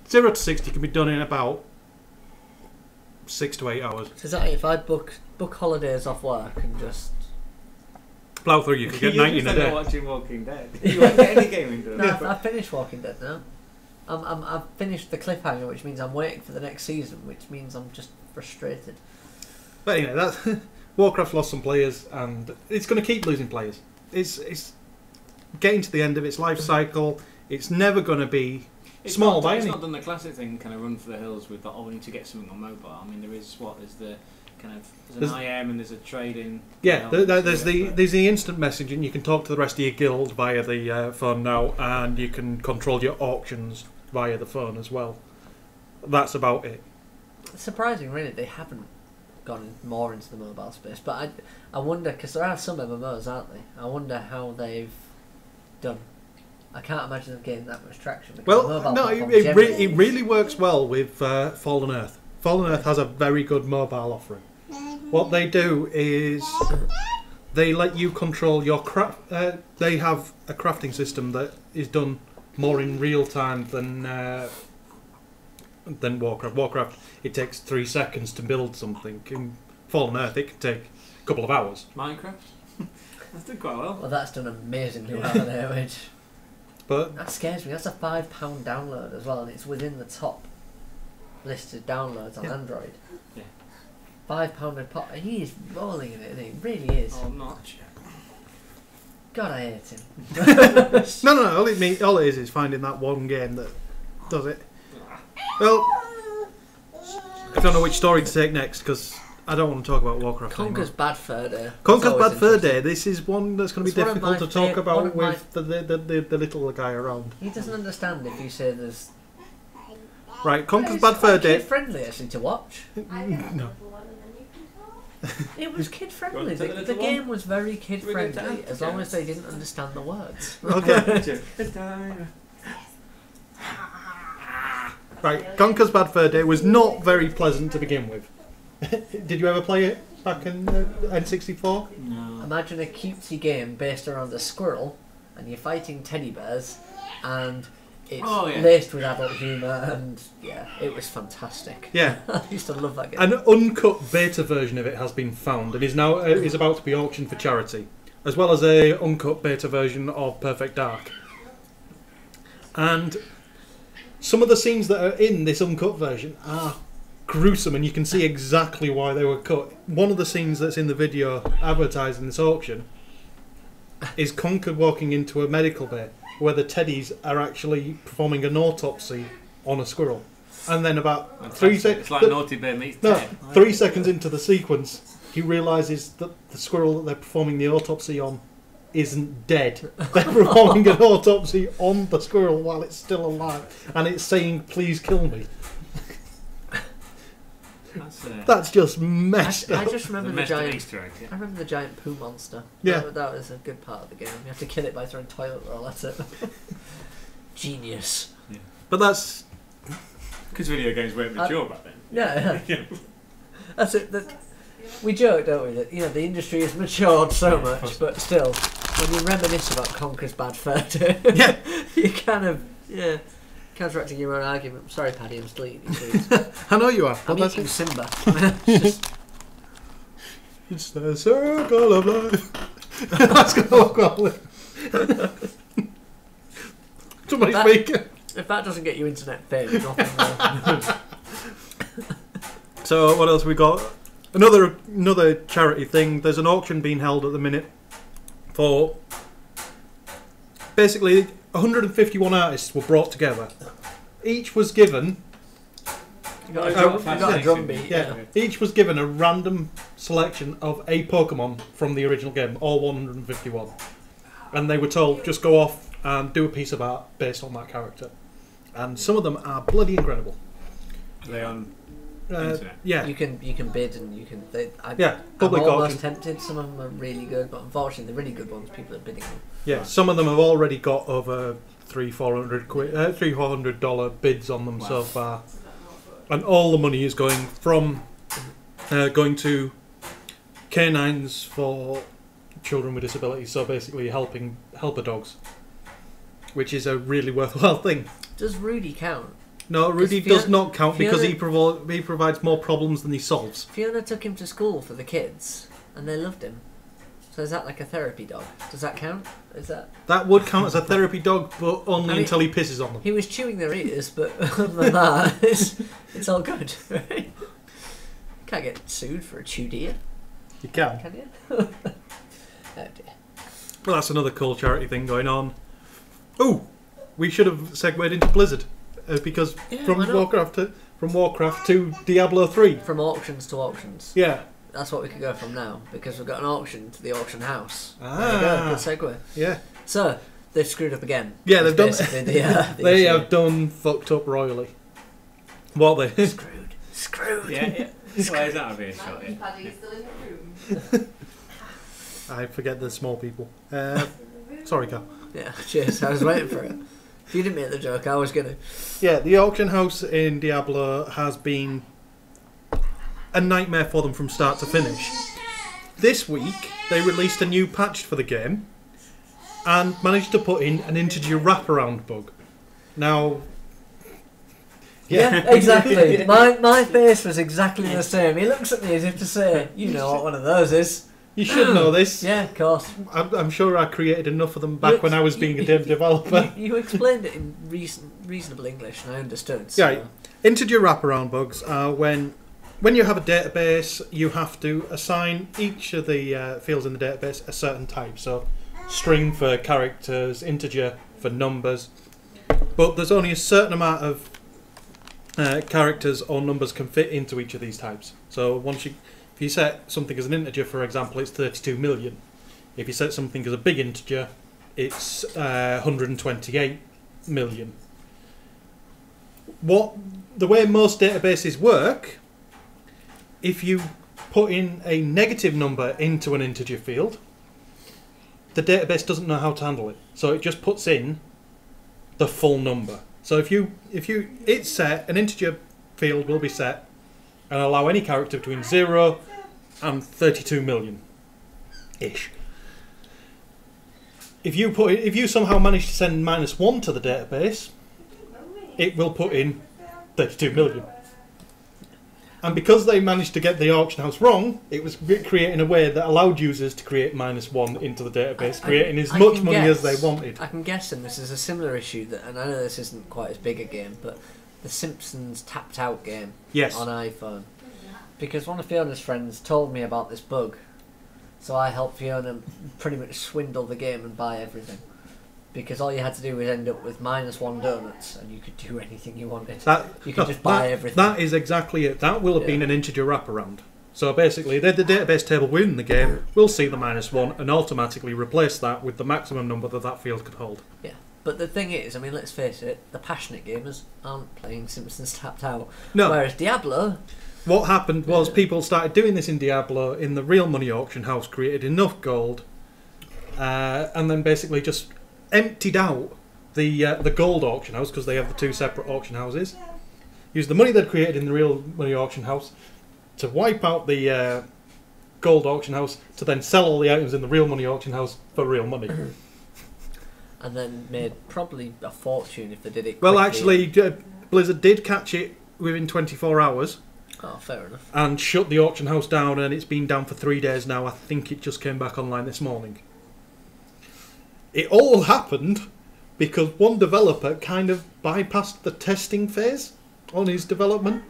Speaker 1: 0 to 60. Can be done in about 6 to 8 hours.
Speaker 2: So is that if I book holidays off work and just
Speaker 1: Plough through, you could get 90 in a day.
Speaker 3: Watching Walking Dead. You won't get any gaming done.
Speaker 2: No, I've finished Walking Dead now. I've finished the cliffhanger, which means I'm waiting for the next season, which means I'm just frustrated.
Speaker 1: But anyway, that Warcraft lost some players, and it's going to keep losing players. It's getting to the end of its life cycle. It's never going to be small by any.
Speaker 3: It's not done the classic thing, kind of run for the hills with that. Oh, we need to get something on mobile. I mean, there's the kind of there's an IM and there's a trading.
Speaker 1: Yeah, there's the instant messaging. You can talk to the rest of your guild via the phone now, and you can control your auctions via the phone as well. That's about it.
Speaker 2: It's surprising, really, they haven't gone more into the mobile space. But I wonder, because there are some MMOs, aren't they? I wonder how they've done. I can't imagine them getting that much traction.
Speaker 1: Well, no, it really works well with Fallen Earth. Fallen Earth has a very good mobile offering. What they do is they let you control your craft. They have a crafting system that is done more in real time than Warcraft. Warcraft, it takes 3 seconds to build something. In Fallen Earth, it can take a couple of hours.
Speaker 3: Minecraft. That's done quite well.
Speaker 2: Well, that's done amazingly well on there, which
Speaker 1: But
Speaker 2: that scares me. That's a £5 download as well, and it's within the top listed downloads on
Speaker 1: Yeah.
Speaker 2: Android.
Speaker 3: Yeah.
Speaker 2: £5 a pop. He is rolling in it, isn't he? Really is.
Speaker 3: Oh, not.
Speaker 2: God, I hate him.
Speaker 1: no. All it is finding that one game that does it. Well, I don't know which story to take next because I don't want to talk about Warcraft
Speaker 2: Conker's
Speaker 1: anymore.
Speaker 2: Bad Fur Day.
Speaker 1: Conker's
Speaker 2: It's always
Speaker 1: Bad Fur
Speaker 2: interesting.
Speaker 1: Day. This is one that's going to be
Speaker 2: It's one of
Speaker 1: difficult to
Speaker 2: my
Speaker 1: talk
Speaker 2: one
Speaker 1: about
Speaker 2: of my-
Speaker 1: with the little guy around.
Speaker 2: He doesn't understand if you say there's.
Speaker 1: Right, Conker's
Speaker 2: It's
Speaker 1: Bad Fur
Speaker 2: quite
Speaker 1: Day.
Speaker 2: kid-friendly actually to watch.
Speaker 1: No.
Speaker 2: It was kid-friendly.
Speaker 3: You want to take
Speaker 2: The
Speaker 3: the little
Speaker 2: game
Speaker 3: one?
Speaker 2: was very
Speaker 3: We go
Speaker 2: kid-friendly
Speaker 3: to
Speaker 2: as long as they didn't understand the words.
Speaker 1: Okay. Right, Conker's Bad Fur Day was not very pleasant to begin with. Did you ever play it back in N64?
Speaker 3: No.
Speaker 2: Imagine a cutesy game based around a squirrel, and you're fighting teddy bears, and it's
Speaker 3: Oh, yeah.
Speaker 2: laced with adult humour, and yeah, it was fantastic.
Speaker 1: Yeah.
Speaker 2: I used to love that game.
Speaker 1: An uncut beta version of it has been found and is now is about to be auctioned for charity, as well as a uncut beta version of Perfect Dark. And some of the scenes that are in this uncut version are gruesome, and you can see exactly why they were cut. One of the scenes that's in the video advertised in this auction is Conker walking into a medical bay where the teddies are actually performing an autopsy on a squirrel. And then about 3 seconds...
Speaker 3: It's like Naughty Bear meets
Speaker 1: No,
Speaker 3: Ted.
Speaker 1: 3 seconds into the sequence, he realises that the squirrel that they're performing the autopsy on isn't dead. They're performing an autopsy on the squirrel while it's still alive, and it's saying, "Please kill me." That's just messed
Speaker 2: I
Speaker 1: up.
Speaker 2: just remember the
Speaker 3: messed up
Speaker 2: giant.
Speaker 3: Easter egg,
Speaker 2: I
Speaker 3: yeah.
Speaker 2: remember the giant poo monster.
Speaker 1: Yeah.
Speaker 2: That was a good part of the game. You have to kill it by throwing toilet roll at it. Genius.
Speaker 1: But that's...
Speaker 3: Because video games weren't mature back then.
Speaker 2: Yeah.
Speaker 3: Yeah.
Speaker 2: That's it. We joke, don't we, that the industry has matured so much, but still, when you reminisce about Conker's Bad Fur Day,
Speaker 1: Yeah.
Speaker 2: you kind of counteracting your own argument. Sorry, Paddy, I'm still eating food.
Speaker 1: I know you are.
Speaker 2: I'm
Speaker 1: But that's
Speaker 2: eating
Speaker 1: it.
Speaker 2: Simba.
Speaker 1: It's the circle of life. That's going to look well. Somebody
Speaker 2: That-
Speaker 1: speaking.
Speaker 2: If that doesn't get you internet fame, nothing will.
Speaker 1: So what else we got? Another charity thing. There's an auction being held at the minute for basically 151 artists were brought together. Each was given
Speaker 2: You got a drum beat.
Speaker 1: yeah, each was given a random selection of a Pokemon from the original game, all 151, and they were told just go off and do a piece of art based on that character. And some of them are bloody incredible.
Speaker 3: Are they on
Speaker 1: Uh,
Speaker 3: internet?
Speaker 1: yeah,
Speaker 2: You can bid and you can.
Speaker 1: yeah,
Speaker 2: I'm
Speaker 1: public
Speaker 2: almost
Speaker 1: auction.
Speaker 2: tempted. Some of them are really good, but unfortunately, the really good ones, people are bidding them.
Speaker 1: Yeah, some of them have already got over $300-400 bids on them so
Speaker 3: Wow.
Speaker 1: far, and all the money is going from going to canines for children with disabilities. So basically, helping helper dogs, which is a really worthwhile thing.
Speaker 2: Does Rudy count?
Speaker 1: No, Rudy
Speaker 2: Fiona-
Speaker 1: does not count because he
Speaker 2: Fiona-
Speaker 1: provides more problems than he solves.
Speaker 2: Fiona took him to school for the kids, and they loved him. So is that like a therapy dog? Does that count? Is that?
Speaker 1: That would count as a therapy dog, but only
Speaker 2: I mean-
Speaker 1: until he pisses on them.
Speaker 2: He was chewing their ears, but other than that, it's all good. Right? Can't get sued for a chewed ear,
Speaker 1: You can.
Speaker 2: can you? Oh dear.
Speaker 1: Well, that's another cool charity thing going on. Oh, we should have segued into Blizzard because
Speaker 2: Yeah,
Speaker 1: from
Speaker 2: why not?
Speaker 1: Warcraft to Diablo 3.
Speaker 2: From auctions to auctions.
Speaker 1: Yeah,
Speaker 2: That's what we could go from now, because we've got an auction to the auction house.
Speaker 1: Ah.
Speaker 2: There you go, good segue.
Speaker 1: yeah,
Speaker 2: So, they've screwed up again.
Speaker 1: yeah. They've done.
Speaker 2: Basically the
Speaker 1: They
Speaker 2: issue.
Speaker 1: have done fucked up royally. What they?
Speaker 2: Screwed. Screwed.
Speaker 3: Yeah, yeah. Why is that a bit shot?
Speaker 4: Paddy,
Speaker 3: Yeah.
Speaker 4: Paddy's still in the room.
Speaker 1: I forget the small people. Sorry, Cal.
Speaker 2: Yeah, cheers. I was waiting for it. If you didn't make the joke, I was going to.
Speaker 1: Yeah, the auction house in Diablo has been a nightmare for them from start to finish. This week, they released a new patch for the game and managed to put in an integer wraparound bug. Now,
Speaker 2: Yeah, exactly. My face was exactly the same. He looks at me as if to say, you know what one of those is.
Speaker 1: You should know this.
Speaker 2: Yeah, of course.
Speaker 1: I'm sure I created enough of them back when I was being a game developer.
Speaker 2: You explained it in reasonable English, and I understood. So.
Speaker 1: Yeah, integer wraparound bugs are when you have a database, you have to assign each of the fields in the database a certain type. So, string for characters, integer for numbers. But there's only a certain amount of characters or numbers can fit into each of these types. So if you set something as an integer, for example, it's 32 million. If you set something as a big integer, it's 128 million. The way most databases work, if you put in a negative number into an integer field, the database doesn't know how to handle it. So it just puts in the full number. So it's set, an integer field will be set and allow any character between 0 and 32 million ish. If you somehow manage to send -1 to the database, it will put in 32 million. And because they managed to get the auction house wrong, it was creating a way that allowed users to create -1 into the database, creating as much money as they wanted.
Speaker 2: I can guess, and this is a similar issue, and I know this isn't quite as big a game, but the Simpsons Tapped Out game on iPhone. Because one of Fiona's friends told me about this bug, so I helped Fiona pretty much swindle the game and buy everything. Because all you had to do was end up with -1 donuts, and you could do anything you wanted. You could just buy everything.
Speaker 1: That is exactly it. That will have been an integer wraparound. So basically, the database table within the game will see the -1 and automatically replace that with the maximum number that field could hold.
Speaker 2: Yeah, but the thing is, I mean, let's face it, the passionate gamers aren't playing Simpsons Tapped Out.
Speaker 1: No.
Speaker 2: Whereas Diablo...
Speaker 1: What happened was people started doing this in Diablo in the real money auction house, created enough gold, and then basically just emptied out the gold auction house, because they have the two separate auction houses. Used the money they'd created in the real money auction house to wipe out the gold auction house, to then sell all the items in the real money auction house for real money.
Speaker 2: And then made probably a fortune if they did it quickly.
Speaker 1: Well, actually, Blizzard did catch it within 24 hours.
Speaker 2: Oh, fair enough.
Speaker 1: And shut the auction house down, and it's been down for 3 days now. I think it just came back online this morning. It all happened because one developer kind of bypassed the testing phase on his development.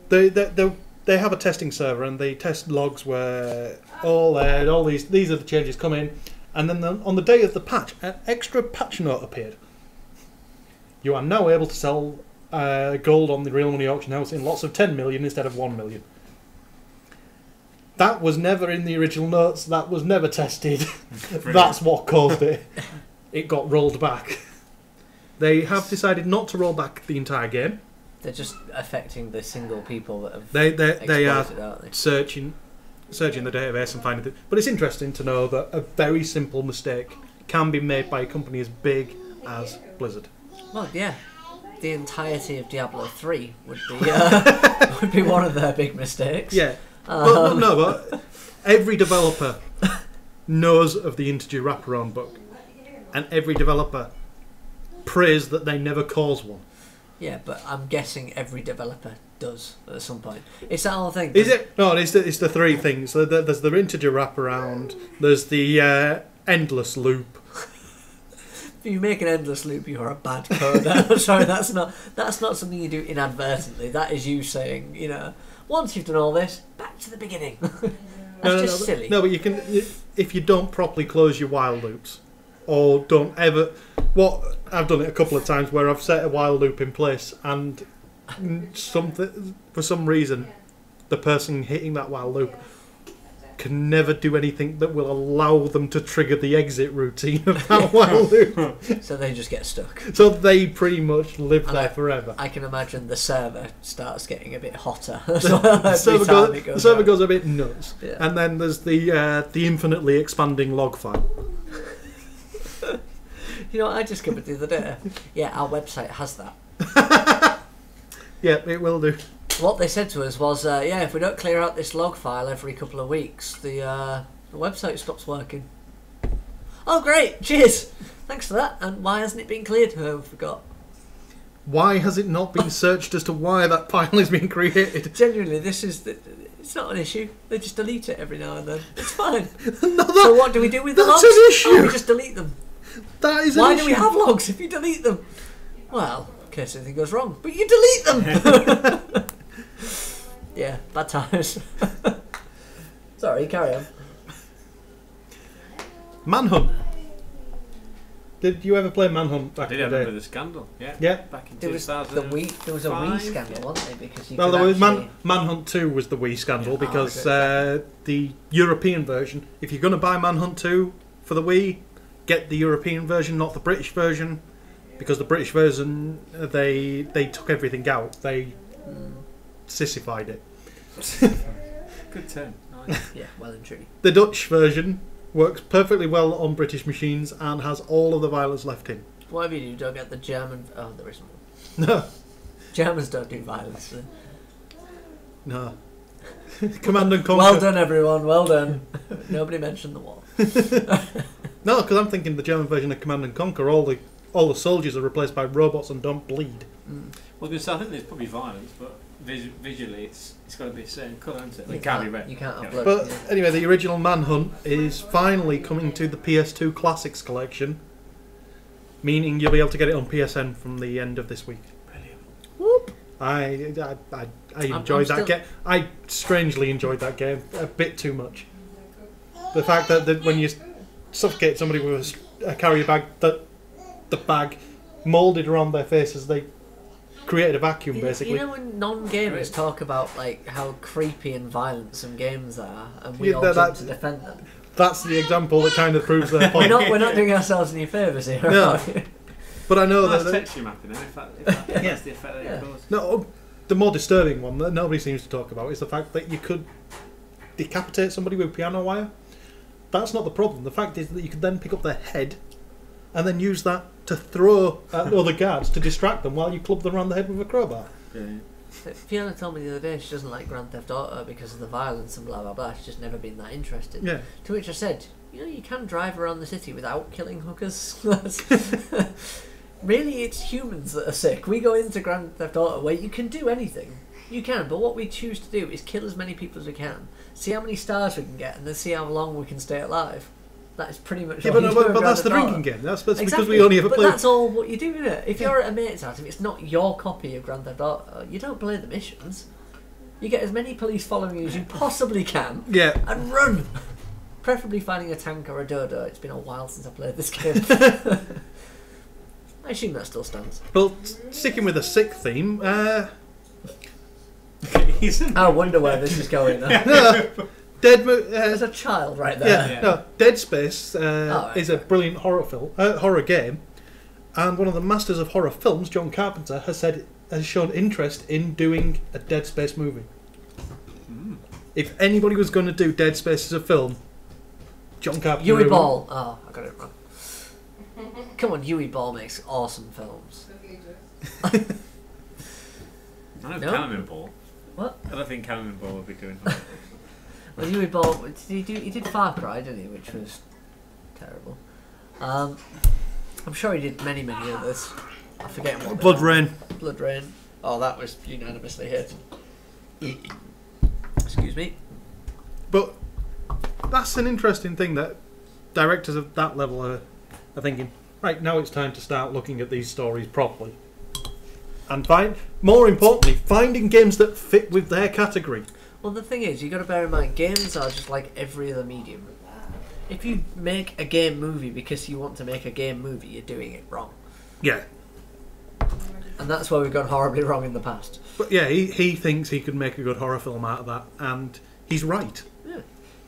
Speaker 1: They have a testing server, and they test logs where all these are the changes come in, and then on the day of the patch, an extra patch note appeared. You are now able to sell gold on the real money auction house in lots of 10 million instead of 1 million. That was never in the original notes. That was never tested. That's what caused it. It got rolled back. They have decided not to roll back the entire game.
Speaker 2: They're just affecting the single people that have
Speaker 1: They are
Speaker 2: exploited, aren't they?
Speaker 1: searching the database and finding it. But it's interesting to know that a very simple mistake can be made by a company as big as Blizzard.
Speaker 2: Well, yeah. The entirety of Diablo 3 would be would be one of their big mistakes.
Speaker 1: Yeah. But every developer knows of the integer wraparound bug, and every developer prays that they never cause one.
Speaker 2: Yeah, but I'm guessing every developer does at some point. It's that whole thing.
Speaker 1: Is it? No, it's the three things. There's the integer wraparound. There's the endless loop.
Speaker 2: If you make an endless loop, you're a bad coder. Sorry, that's not something you do inadvertently. That is you saying, once you've done all this, back to the beginning. That's silly.
Speaker 1: No, but you can, if you don't properly close your while loops, or don't ever. What I've done it a couple of times where I've set a while loop in place, and for some reason, the person hitting that while loop can never do anything that will allow them to trigger the exit routine of that while loop.
Speaker 2: So they just get stuck.
Speaker 1: So they pretty much live there forever.
Speaker 2: I can imagine the server starts getting a bit hotter.
Speaker 1: The server goes a bit nuts. Yeah. And then there's the infinitely expanding log file.
Speaker 2: You know what I discovered the other day? Yeah, our website has that.
Speaker 1: Yeah, it will do.
Speaker 2: What they said to us was, if we don't clear out this log file every couple of weeks, the website stops working. Oh, great! Cheers! Thanks for that. And why hasn't it been cleared? Oh, I forgot.
Speaker 1: Why has it not been searched as to why that file is being created?
Speaker 2: Genuinely, this is It's not an issue. They just delete it every now and then. It's fine.
Speaker 1: No,
Speaker 2: So what do we do with the
Speaker 1: that's
Speaker 2: logs?
Speaker 1: an issue.
Speaker 2: Oh, we just delete them.
Speaker 1: That is an
Speaker 2: Why
Speaker 1: issue.
Speaker 2: do we have logs if you delete them? Well, in case anything goes wrong. But you delete them! Yeah, bad times. Sorry, carry on.
Speaker 1: Manhunt. Did you ever play Manhunt back
Speaker 3: I
Speaker 1: in
Speaker 3: did
Speaker 1: the
Speaker 3: remember
Speaker 1: day?
Speaker 3: the scandal. Yeah.
Speaker 1: Yeah.
Speaker 3: Back in
Speaker 2: There was there was a
Speaker 3: 2005.
Speaker 2: Wii scandal, wasn't there? Because you
Speaker 1: Well,
Speaker 2: could
Speaker 1: there was
Speaker 2: actually...
Speaker 1: Manhunt 2 was the Wii scandal
Speaker 2: Oh,
Speaker 1: because
Speaker 2: okay.
Speaker 1: the European version, if you're going to buy Manhunt 2 for the Wii, get the European version, not the British version, because the British version, they took everything out. They sissified it.
Speaker 3: Good turn. Nice.
Speaker 2: Yeah, well and truly.
Speaker 1: The Dutch version works perfectly well on British machines and has all of the violence left in.
Speaker 2: Whatever you do, don't get the German... Oh, there isn't one.
Speaker 1: No,
Speaker 2: Germans don't do violence.
Speaker 1: no. Command and Conquer.
Speaker 2: Well done, everyone. Well done. Nobody mentioned the war.
Speaker 1: No, because I'm thinking the German version of Command and Conquer, all the soldiers are replaced by robots and don't bleed.
Speaker 3: Well, I think there's probably violence, but visually it's got to be a certain colour, isn't it?
Speaker 2: You
Speaker 3: It can't be
Speaker 2: can't-
Speaker 3: red.
Speaker 2: you can't
Speaker 3: Yeah.
Speaker 2: upload-
Speaker 1: But
Speaker 2: Yeah.
Speaker 1: anyway, the original Manhunt is finally coming to the PS2 Classics collection, meaning you'll be able to get it on PSN from the end of this week.
Speaker 3: Brilliant.
Speaker 2: Whoop.
Speaker 1: I
Speaker 2: I'm
Speaker 1: enjoyed that
Speaker 2: still-
Speaker 1: game. I strangely enjoyed that game a bit too much. The fact that when you suffocate somebody with a carrier bag, that the bag moulded around their faces, they created a vacuum basically.
Speaker 2: You know when non-gamers talk about like how creepy and violent some games are, and we
Speaker 1: Yeah,
Speaker 2: all
Speaker 1: that-
Speaker 2: jump to defend them.
Speaker 1: That's the example that kind of proves their
Speaker 2: We're
Speaker 1: point.
Speaker 2: not doing ourselves any favours here.
Speaker 1: No.
Speaker 2: Are we?
Speaker 1: But I know
Speaker 3: Nice
Speaker 1: that
Speaker 3: texture mapping, then, if that's the effect that
Speaker 2: Yeah.
Speaker 3: it causes.
Speaker 1: no, the more disturbing one that nobody seems to talk about is the fact that you could decapitate somebody with piano wire. That's not the problem. The fact is that you could then pick up their head and then use that to throw at other guards to distract them while you club them around the head with a crowbar.
Speaker 3: Brilliant.
Speaker 2: Fiona told me the other day she doesn't like Grand Theft Auto because of the violence and blah blah blah. She's just never been that interested.
Speaker 1: Yeah.
Speaker 2: To which I said, you know, you can drive around the city without killing hookers. Really, it's humans that are sick. We go into Grand Theft Auto where you can do anything. You can, but what we choose to do is kill as many people as we can, see how many stars we can get, and then see how long we can stay alive. That is pretty much
Speaker 1: Yeah,
Speaker 2: all
Speaker 1: but,
Speaker 2: you
Speaker 1: no,
Speaker 2: do in
Speaker 1: but
Speaker 2: Grand
Speaker 1: that's the
Speaker 2: Theft Auto.
Speaker 1: drinking game. That's because
Speaker 2: Exactly.
Speaker 1: we only ever
Speaker 2: but
Speaker 1: play.
Speaker 2: that's all what you do, isn't it? If you're at a mate's house, if it's not your copy of Grand Theft Auto, you don't play the missions. You get as many police following you as you possibly can,
Speaker 1: Yeah.
Speaker 2: and run. Preferably finding a tank or a dodo. It's been a while since I played this game. I assume that still stands.
Speaker 1: Well, sticking with a sick theme,
Speaker 2: I wonder where this is going. There's a child right there.
Speaker 1: Yeah, no, Dead Space
Speaker 2: right.
Speaker 1: is a brilliant horror game, and one of the masters of horror films, John Carpenter, has shown interest in doing a Dead Space movie. If anybody was going to do Dead Space as a film, John Carpenter.
Speaker 2: Yui Ball. Oh, I got it wrong. Come on, Yui Ball makes awesome films.
Speaker 3: I know
Speaker 2: No?
Speaker 3: Cannonball.
Speaker 2: What?
Speaker 3: I don't think Cannonball would be doing.
Speaker 2: Well, Yui Ball, he did Far Cry, didn't he? Which was terrible. I'm sure he did many others. I forget what.
Speaker 1: Blood Rain.
Speaker 2: Blood Rain. Oh, that was unanimously hit. Excuse me.
Speaker 1: But that's an interesting thing that directors of that level are thinking, right, now it's time to start looking at these stories properly. And more importantly, finding games that fit with their category.
Speaker 2: Well, the thing is, you got to bear in mind, games are just like every other medium. If you make a game movie because you want to make a game movie, you're doing it wrong.
Speaker 1: Yeah.
Speaker 2: And that's where we've gone horribly wrong in the past.
Speaker 1: But yeah, he thinks he could make a good horror film out of that, and he's right.
Speaker 2: Yeah.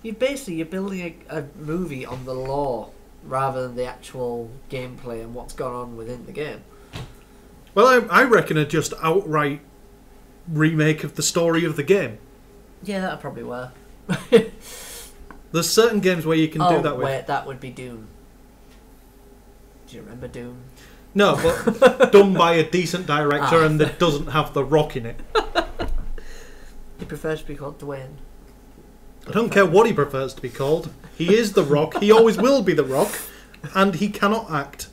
Speaker 2: You're building a movie on the lore rather than the actual gameplay and what's gone on within the game.
Speaker 1: Well, I reckon a just outright remake of the story of the game.
Speaker 2: Yeah, that'd probably work.
Speaker 1: There's certain games where you can do that with.
Speaker 2: Wait, that would be Doom. Do you remember Doom?
Speaker 1: No, but done by a decent director and that doesn't have The Rock in it.
Speaker 2: He prefers to be called Dwayne.
Speaker 1: I don't care what he prefers to be called. He is The Rock. He always will be The Rock. And he cannot act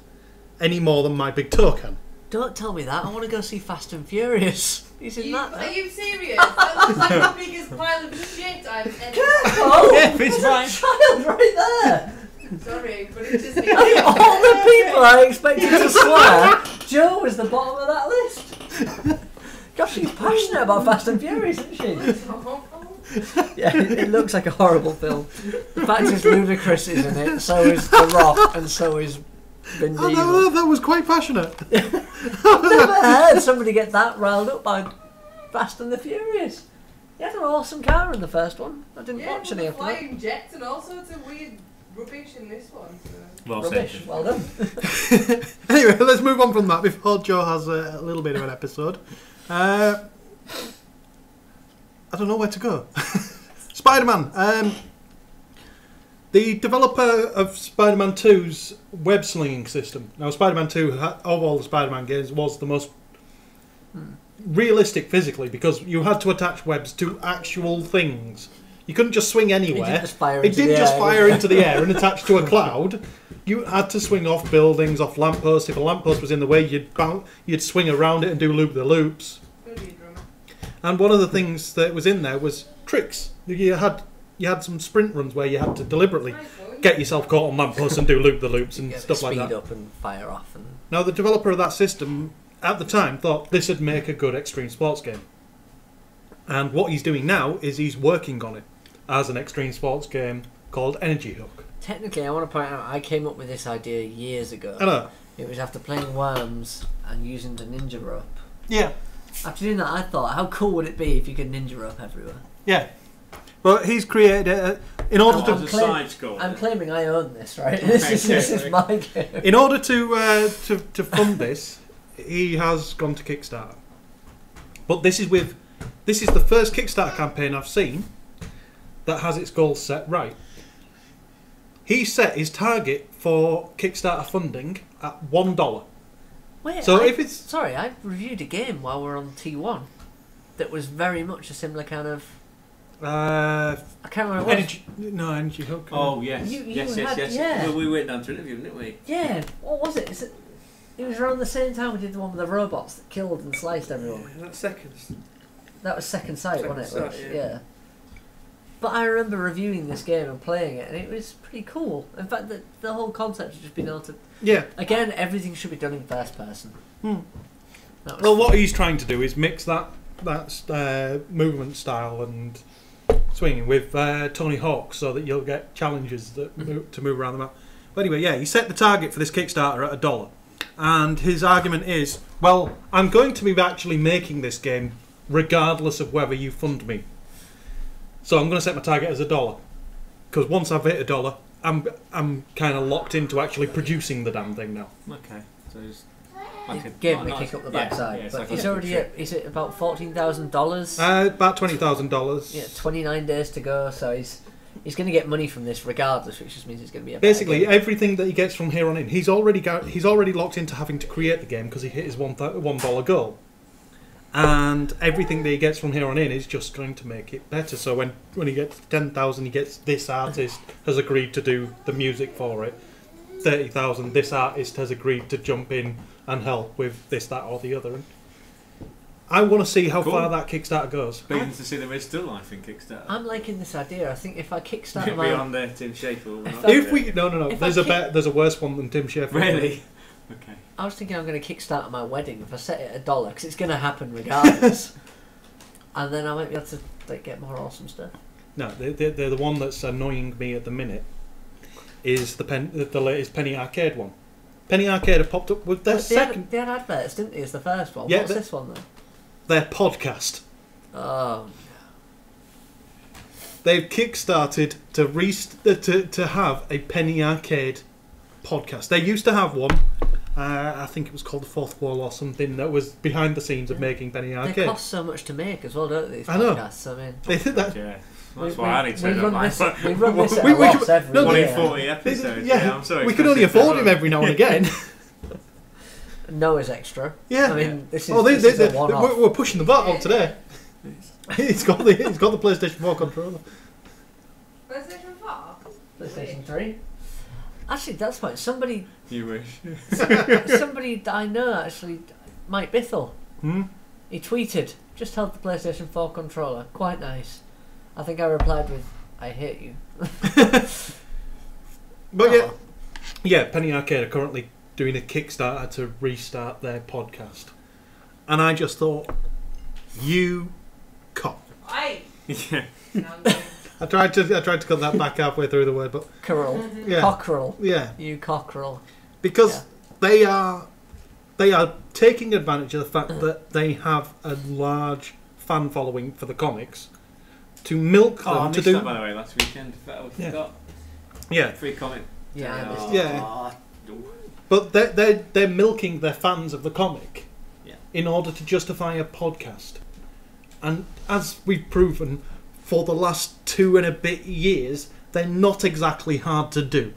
Speaker 1: any more than my big toe can.
Speaker 2: Don't tell me that. I want to go see Fast and Furious. He's in that
Speaker 4: Are
Speaker 2: now.
Speaker 4: you serious? That looks like the biggest pile of shit I've ever
Speaker 2: Oh,
Speaker 3: Yeah, it's fine.
Speaker 2: child right there.
Speaker 4: Sorry, but it just
Speaker 2: Of all the people I expected to swear, Joe was the bottom of that list. Gosh, she's passionate about Fast and Furious, isn't she? Yeah, it looks like a horrible film. The fact is Ludacris is in it, so is The Rock, and so is Vin Diesel.
Speaker 1: Oh, that was quite passionate.
Speaker 2: I've never heard somebody get that riled up by Fast and the Furious. He had an awesome car in the first one. I didn't watch any of that.
Speaker 4: flying jets and all sorts of weird rubbish in this one. So.
Speaker 3: Well
Speaker 2: Rubbish.
Speaker 3: said.
Speaker 2: Well done.
Speaker 1: Anyway, let's move on from that before Joe has a little bit of an episode. I don't know where to go. Spider-Man. The developer of Spider-Man 2's web slinging system. Now, Spider-Man 2, of all the Spider-Man games, was the most realistic physically because you had to attach webs to actual things. You couldn't just swing anywhere.
Speaker 2: It didn't just fire
Speaker 1: It
Speaker 2: into
Speaker 1: didn't
Speaker 2: the
Speaker 1: just
Speaker 2: air,
Speaker 1: fire
Speaker 2: did it?
Speaker 1: into the air and attach to a cloud. You had to swing off buildings, off lampposts. If a lamppost was in the way, you'd swing around it and do loop-the-loops.
Speaker 4: Gonna be a drummer.
Speaker 1: And one of the things that was in there was tricks. You had some sprint runs where you had to deliberately get yourself caught on lampposts and do loop-the-loops and
Speaker 2: Yeah,
Speaker 1: stuff like
Speaker 2: speed
Speaker 1: that.
Speaker 2: up and fire off. And
Speaker 1: Now, the developer of that system at the time thought this would make a good extreme sports game. And what he's doing now is he's working on it as an extreme sports game called Energy Hook.
Speaker 2: technically, I want to point out, I came up with this idea years ago.
Speaker 1: I know.
Speaker 2: It was after playing Worms and using the ninja rope.
Speaker 1: Yeah.
Speaker 2: After doing that, I thought, how cool would it be if you could ninja rope everywhere?
Speaker 1: Yeah. But he's created in order
Speaker 2: Oh,
Speaker 1: to
Speaker 3: There's a side score.
Speaker 2: I'm claiming I own this, right? This is my game.
Speaker 1: in order to fund this, he has gone to Kickstarter. But this is the first Kickstarter campaign I've seen that has its goals set right. He set his target for Kickstarter funding at $1.
Speaker 2: Wait,
Speaker 1: So if it's
Speaker 2: sorry, I reviewed a game while we were on T1 that was very much a similar kind of. I can't remember what it was.
Speaker 1: Energy Hook.
Speaker 3: Oh yes,
Speaker 2: You
Speaker 3: yes.
Speaker 2: yeah.
Speaker 3: Well, we went down to interview, didn't we?
Speaker 2: Yeah, what was it? It was around the same time we did the one with the robots that killed and sliced everyone.
Speaker 3: That's second.
Speaker 2: That was Second Sight,
Speaker 3: Second
Speaker 2: wasn't it?
Speaker 3: Sight,
Speaker 2: Which,
Speaker 3: yeah.
Speaker 2: But I remember reviewing this game and playing it, and it was pretty cool. In fact, the whole concept of just being able to...
Speaker 1: Yeah.
Speaker 2: Again, everything should be done in first person.
Speaker 1: Hmm.
Speaker 2: That was
Speaker 1: Well, what he's trying to do is mix that movement style and swinging with Tony Hawk, so that you'll get challenges that to move around the map. But anyway, yeah, he set the target for this Kickstarter at $1, and his argument is, well, I'm going to be actually making this game regardless of whether you fund me. So I'm going to set my target as $1, because once I've hit $1, I'm kind of locked into actually producing the damn thing now.
Speaker 3: Okay, so it's
Speaker 2: It gave him a kick up the backside.
Speaker 3: it's
Speaker 2: But
Speaker 3: like
Speaker 2: he's
Speaker 3: a
Speaker 2: already
Speaker 3: trick.
Speaker 2: at, is it about $14,000?
Speaker 1: About $20,000.
Speaker 2: Yeah, 29 days to go, so he's going to get money from this regardless, which just means it's going to be a better
Speaker 1: Basically,
Speaker 2: game.
Speaker 1: everything that he gets from here on in, he's already locked into having to create the game because he hit his $1 goal, and everything that he gets from here on in is just going to make it better. So when he gets 10,000, he gets this artist has agreed to do the music for it. 30,000, this artist has agreed to jump in and help with this, that, or the other. And I want to see how
Speaker 3: Cool.
Speaker 1: far that Kickstarter goes.
Speaker 3: Beginning to see there is still life in Kickstarter.
Speaker 2: I'm liking this idea. I think if I kickstart my...
Speaker 3: Beyond Tim Schafer. we're not
Speaker 1: If
Speaker 3: there.
Speaker 1: we no,
Speaker 2: If
Speaker 1: there's
Speaker 2: I
Speaker 1: there's a worse one than Tim Schafer.
Speaker 3: Really? Okay.
Speaker 2: I was thinking I'm going to kickstart my wedding if I set it at $1, because it's going to happen regardless. And then I might be able to get more awesome stuff.
Speaker 1: No, the one that's annoying me at the minute is the latest Penny Arcade one. Penny Arcade have popped up with their second
Speaker 2: They had adverts, didn't they? It's the first one.
Speaker 1: Yeah,
Speaker 2: What's this one then?
Speaker 1: their podcast.
Speaker 2: Oh,
Speaker 1: They've kickstarted to have a Penny Arcade podcast. They used to have one. I think it was called The Fourth Wall or something, that was behind the scenes of making Penny
Speaker 2: they
Speaker 1: Arcade.
Speaker 2: cost so much to make as well, don't they? These
Speaker 1: I know.
Speaker 2: podcasts. I mean,
Speaker 1: They did that.
Speaker 3: Yeah. That's
Speaker 2: we
Speaker 3: why I need to
Speaker 2: run
Speaker 3: turn up
Speaker 2: this.
Speaker 3: like
Speaker 2: We run this at
Speaker 1: We-
Speaker 2: a
Speaker 1: we
Speaker 2: loss
Speaker 1: could-
Speaker 2: every
Speaker 1: no,
Speaker 3: one
Speaker 2: year.
Speaker 3: in 40 episodes.
Speaker 1: Yeah,
Speaker 3: I'm sorry.
Speaker 1: we could only afford him every now and again.
Speaker 2: Noah's extra.
Speaker 1: Yeah.
Speaker 2: I mean, this is,
Speaker 1: Oh,
Speaker 2: this is a one-off.
Speaker 1: we're pushing the bar on today. He's got the PlayStation 4 controller.
Speaker 4: PlayStation 4?
Speaker 2: PlayStation 3. Actually, that's fine. Somebody
Speaker 3: You wish.
Speaker 2: that I know actually, Mike Bithell.
Speaker 1: Hmm?
Speaker 2: He tweeted, just held the PlayStation 4 controller. Quite nice. I think I replied with, I hate you.
Speaker 1: But yeah, Penny Arcade are currently doing a Kickstarter to restart their podcast. And I just thought, you cock.
Speaker 4: Hey!
Speaker 3: Yeah.
Speaker 1: I tried to cut that back halfway through the word, but
Speaker 2: Cockerel.
Speaker 1: yeah.
Speaker 2: Cockerel.
Speaker 1: Yeah.
Speaker 2: You cockerel.
Speaker 1: Because they are taking advantage of the fact that they have a large fan following for the comics to milk them
Speaker 3: I
Speaker 1: to
Speaker 3: missed
Speaker 1: do.
Speaker 3: that, by the way, last weekend. I forgot.
Speaker 1: Yeah.
Speaker 3: Free comic.
Speaker 2: Yeah, I missed it.
Speaker 1: Yeah. But they're milking their fans of the comic in order to justify a podcast. And as we've proven for the last 2 and a bit years, they're not exactly hard to do.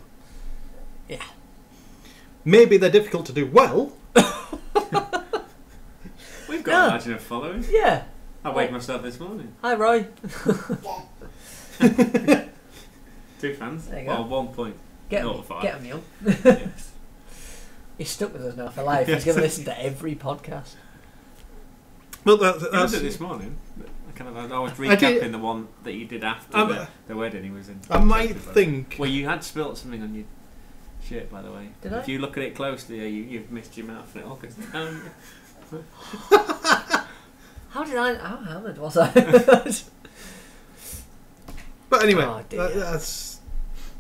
Speaker 2: Yeah.
Speaker 1: Maybe they're difficult to do well.
Speaker 3: We've got a margin of following.
Speaker 2: Yeah.
Speaker 3: I weighed myself this morning.
Speaker 2: Hi, Roy.
Speaker 3: 2 fans.
Speaker 2: There you go.
Speaker 3: Well, 1 point.
Speaker 2: Get
Speaker 3: Not
Speaker 2: him,
Speaker 3: 5.
Speaker 2: get him, young.
Speaker 3: Yes.
Speaker 2: He's stuck with us now for life. He's going to listen to every podcast.
Speaker 1: Well,
Speaker 3: I was
Speaker 1: that's
Speaker 3: it this morning. I was recapping the one that you did after the wedding he was in.
Speaker 1: I might think.
Speaker 3: Well, you had spilt something on your shirt, by the way.
Speaker 2: Did
Speaker 3: if
Speaker 2: I?
Speaker 3: you look at it closely, you've missed your mouth and it all goes down.
Speaker 2: How hammered was I?
Speaker 1: But anyway,
Speaker 2: Oh, dear.
Speaker 1: that's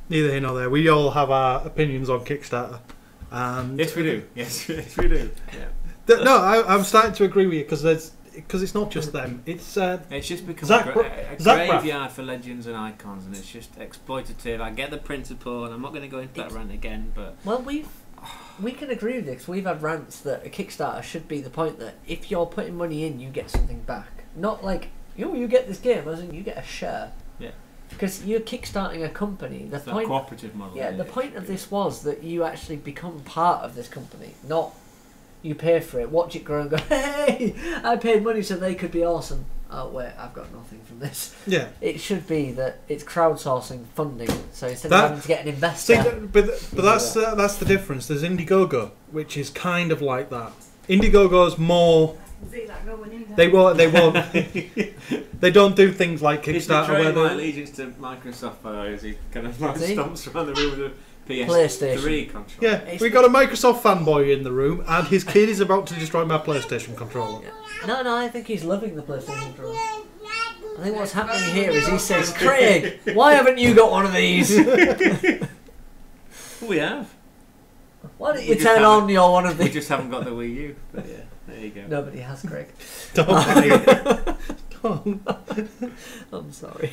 Speaker 1: neither here nor there. We all have our opinions on Kickstarter. And
Speaker 3: Yes, we do. Yes, we do. Yeah.
Speaker 1: No, I'm starting to agree with you because it's not just them. It's
Speaker 3: It's just become
Speaker 1: Zach
Speaker 3: a
Speaker 1: Braff.
Speaker 3: graveyard for legends and icons, and it's just exploitative. I get the principle, and I'm not going to go into that rant again, but
Speaker 2: Well, we can agree with this. We've had rants that a Kickstarter should be the point that if you're putting money in, you get something back. Not like, you get this game, as in you get a share.
Speaker 3: Yeah.
Speaker 2: Because you're kickstarting a company. The
Speaker 3: it's a
Speaker 2: point,
Speaker 3: cooperative model.
Speaker 2: yeah, the point of this was that you actually become part of this company, not you pay for it, watch it grow and go, hey, I paid money so they could be awesome. Oh wait, I've got nothing from this.
Speaker 1: yeah.
Speaker 2: It should be that it's crowdsourcing funding. So instead
Speaker 1: That-
Speaker 2: of having to get an investor,
Speaker 1: See, but that's the difference. There's Indiegogo, which is kind of like that. Indiegogo's more.
Speaker 4: See that going in there.
Speaker 1: They won't. They don't do things like
Speaker 3: He's
Speaker 1: Kickstarter where
Speaker 3: betraying my
Speaker 1: they.
Speaker 3: allegiance to Microsoft, by the way, as he kind of like
Speaker 2: See?
Speaker 3: stomps around the room with a PS3
Speaker 2: PlayStation.
Speaker 3: controller.
Speaker 1: Yeah,
Speaker 2: It's-
Speaker 1: we got a Microsoft fanboy in the room, and his kid is about to destroy my PlayStation controller.
Speaker 2: No, I think he's loving the PlayStation controller. I think what's happening here is he says, Craig, why haven't you got one of these?
Speaker 3: We have.
Speaker 2: Why don't
Speaker 3: We
Speaker 2: you
Speaker 3: just
Speaker 2: turn
Speaker 3: haven't-
Speaker 2: on your one of
Speaker 3: We
Speaker 2: these?
Speaker 3: just haven't got the Wii U. But yeah, there you go.
Speaker 2: Nobody has, Craig.
Speaker 1: Don't.
Speaker 2: I'm sorry.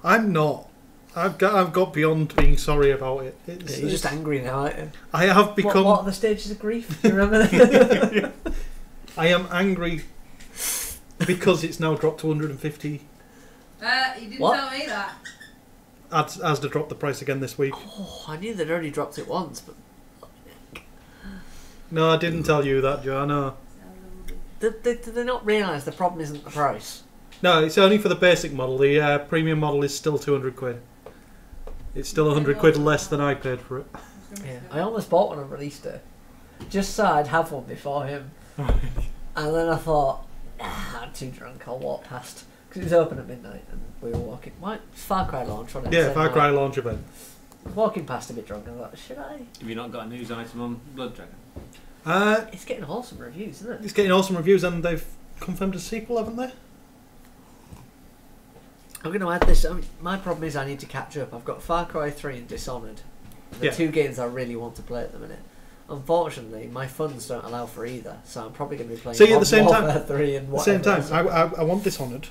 Speaker 1: I'm not. I've got beyond being sorry about it. It's,
Speaker 2: You're just angry now, aren't you?
Speaker 1: I have become.
Speaker 2: What are the stages of grief? Do you remember that?
Speaker 1: I am angry because it's now dropped to 150.
Speaker 4: You didn't
Speaker 2: What?
Speaker 4: tell me that.
Speaker 1: Asda dropped the price again this week.
Speaker 2: Oh, I knew they'd already dropped it once, but
Speaker 1: No, I didn't tell you that, Joe. No.
Speaker 2: did they not realise the problem isn't the price?
Speaker 1: No, it's only for the basic model. The premium model is still 200 quid. It's still 100 quid less than I paid for it.
Speaker 2: Yeah, I almost bought one on release day, just so I'd have one before him. And then I thought, I'm too drunk. I'll walk past because it was open at midnight, and we were walking. Why Far Cry launch? On
Speaker 1: Yeah, Far Cry launch event.
Speaker 2: Walking past a bit drunk, and I thought, should I?
Speaker 3: Have you not got a news item on Blood Dragon?
Speaker 2: It's getting awesome reviews, isn't it?
Speaker 1: It's getting awesome reviews, and they've confirmed a sequel, haven't they?
Speaker 2: I'm going to add this. My problem is I need to catch up. I've got Far Cry 3 and Dishonored. The
Speaker 1: Yeah.
Speaker 2: two games I really want to play at the minute. Unfortunately, my funds don't allow for either, so I'm probably going to be playing
Speaker 1: See, at the
Speaker 2: Modern
Speaker 1: same time-
Speaker 2: Warfare 3 and
Speaker 1: At the
Speaker 2: whatever
Speaker 1: same time,
Speaker 2: else.
Speaker 1: I want Dishonored.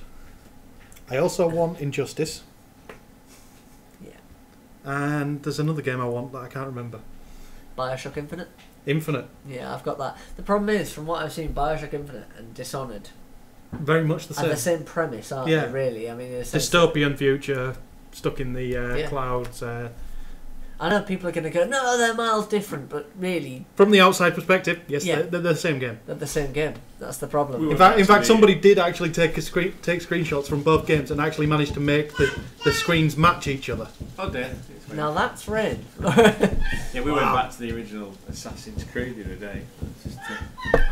Speaker 1: I also want Injustice.
Speaker 2: Yeah.
Speaker 1: And there's another game I want that I can't remember.
Speaker 2: Bioshock Infinite?
Speaker 1: Infinite.
Speaker 2: Yeah, I've got that. The problem is, from what I've seen, Bioshock Infinite and Dishonored
Speaker 1: Very much the
Speaker 2: are
Speaker 1: same.
Speaker 2: the same premise, aren't
Speaker 1: Yeah.
Speaker 2: they, really? I mean, in a sense,
Speaker 1: Dystopian future, stuck in the
Speaker 2: Yeah.
Speaker 1: clouds.
Speaker 2: I know people are going to go, no, they're miles different, but really,
Speaker 1: From the outside perspective, yes,
Speaker 2: Yeah.
Speaker 1: they're the same game.
Speaker 2: they're the same game. That's the problem.
Speaker 3: We
Speaker 1: In
Speaker 3: were
Speaker 1: fact,
Speaker 3: actually-
Speaker 1: somebody did actually take screenshots from both games and actually managed to make the screens match each other.
Speaker 3: Oh dear.
Speaker 2: Now that's red.
Speaker 3: Yeah, we went
Speaker 1: Wow.
Speaker 3: back to the original Assassin's Creed the other day. Just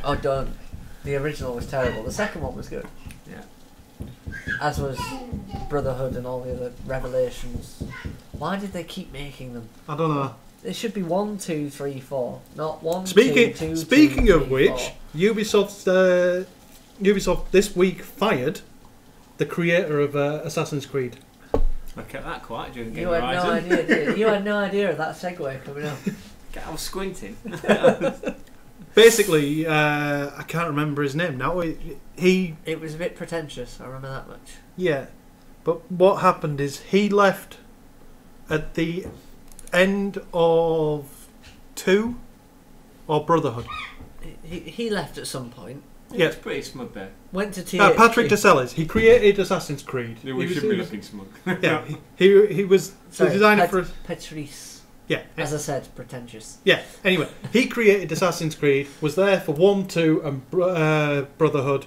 Speaker 2: Oh, don't. The original was terrible. The second one was good.
Speaker 3: Yeah.
Speaker 2: As was Brotherhood and all the other Revelations. Why did they keep making them?
Speaker 1: I don't know.
Speaker 2: It should be 1, 2, 3, 4, not 1,
Speaker 1: Speaking
Speaker 2: 2, 2,
Speaker 1: speaking
Speaker 2: 2,
Speaker 1: of
Speaker 2: 3,
Speaker 1: which,
Speaker 2: 4.
Speaker 1: Ubisoft this week fired the creator of Assassin's Creed.
Speaker 3: I kept that quiet during
Speaker 2: You
Speaker 3: Game
Speaker 2: had no
Speaker 3: Horizon.
Speaker 2: idea. Did you? You had no idea of that segue coming up.
Speaker 3: I was squinting.
Speaker 1: Basically, I can't remember his name now. He
Speaker 2: It was a bit pretentious. I remember that much.
Speaker 1: yeah, but what happened is he left at the end of 2 or Brotherhood.
Speaker 2: He left at some point.
Speaker 3: Yeah, it's pretty smug there.
Speaker 2: Went to THQ.
Speaker 1: Patrick Desellis. He created Assassin's Creed.
Speaker 3: Yeah, we
Speaker 1: He was-
Speaker 3: should
Speaker 1: he
Speaker 3: be
Speaker 1: was-
Speaker 3: looking smug.
Speaker 1: Yeah, he was the
Speaker 2: Sorry,
Speaker 1: designer for.
Speaker 2: Patrice.
Speaker 1: Yeah,
Speaker 2: As I said, pretentious.
Speaker 1: yeah. Anyway, he created Assassin's Creed. Was there for 1, 2, and Brotherhood.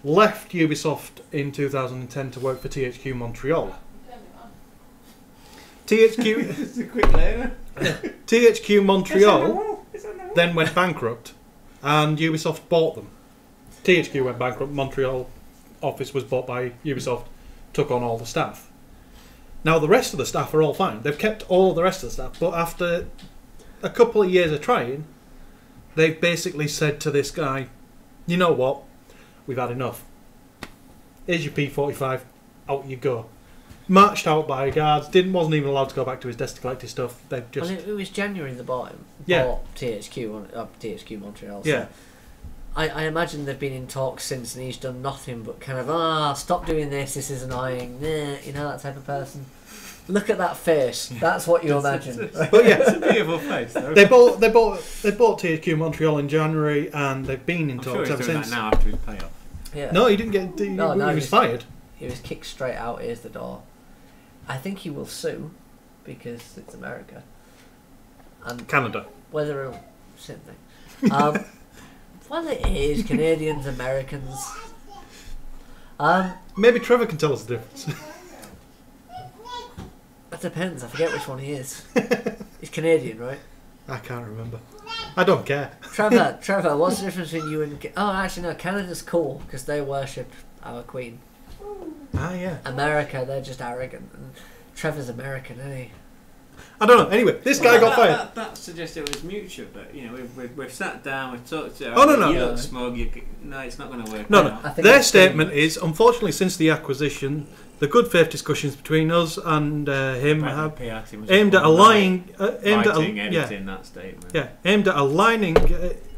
Speaker 1: Left Ubisoft in 2010 to work for THQ Montreal. THQ
Speaker 3: Just a quick later.
Speaker 1: THQ Montreal then went bankrupt, and Ubisoft bought them. THQ went bankrupt. Montreal office was bought by Ubisoft. Took on all the staff. Now the rest of the staff are all fine. They've kept all the rest of the staff, but after a couple of years of trying, they've basically said to this guy, "You know what? We've had enough. Here's your P45. Out you go." Marched out by guards. Wasn't even allowed to go back to his desk to collect his stuff. They've just
Speaker 2: Well, it was January they bought him.
Speaker 1: Yeah.
Speaker 2: Bought THQ Montreal. So
Speaker 1: yeah.
Speaker 2: I imagine they've been in talks since, and he's done nothing but kind of stop doing this. This is annoying. You know, that type of person. Look at that face. That's what you imagine.
Speaker 1: But yeah,
Speaker 3: It's a beautiful face, though.
Speaker 1: they bought THQ Montreal in January, and they've been in
Speaker 3: I'm sure
Speaker 1: talks
Speaker 3: he's
Speaker 1: ever
Speaker 3: doing
Speaker 1: since.
Speaker 3: that now after his payoff.
Speaker 2: Yeah.
Speaker 1: No, he didn't get. He
Speaker 2: No,
Speaker 1: was fired.
Speaker 2: He was kicked straight out. Here's the door. I think he will sue because it's America. And
Speaker 1: Canada.
Speaker 2: whether it'll same thing. Well, it is Canadians, Americans.
Speaker 1: Maybe Trevor can tell us the difference.
Speaker 2: It depends. I forget which one he is. He's Canadian, right?
Speaker 1: I can't remember. I don't care.
Speaker 2: Trevor, what's the difference between you and... Oh, actually, no, Canada's cool because they worship our queen.
Speaker 1: Ah, yeah.
Speaker 2: America, they're just arrogant. And Trevor's American, isn't he?
Speaker 1: I don't know. Anyway, this guy got fired.
Speaker 3: That suggests it was mutual, but you know we've sat down, we've talked to.
Speaker 1: Oh, no.
Speaker 3: You look smug. No, it's not going to work.
Speaker 1: No,
Speaker 3: out.
Speaker 1: no.
Speaker 2: I think
Speaker 1: Their
Speaker 2: that's pretty
Speaker 1: statement
Speaker 2: much-
Speaker 1: is, unfortunately, since the acquisition, the good faith discussions between us and him
Speaker 3: Right,
Speaker 1: have
Speaker 3: the PR team was
Speaker 1: aimed at aligning,
Speaker 3: writing, editing that statement.
Speaker 1: aimed at aligning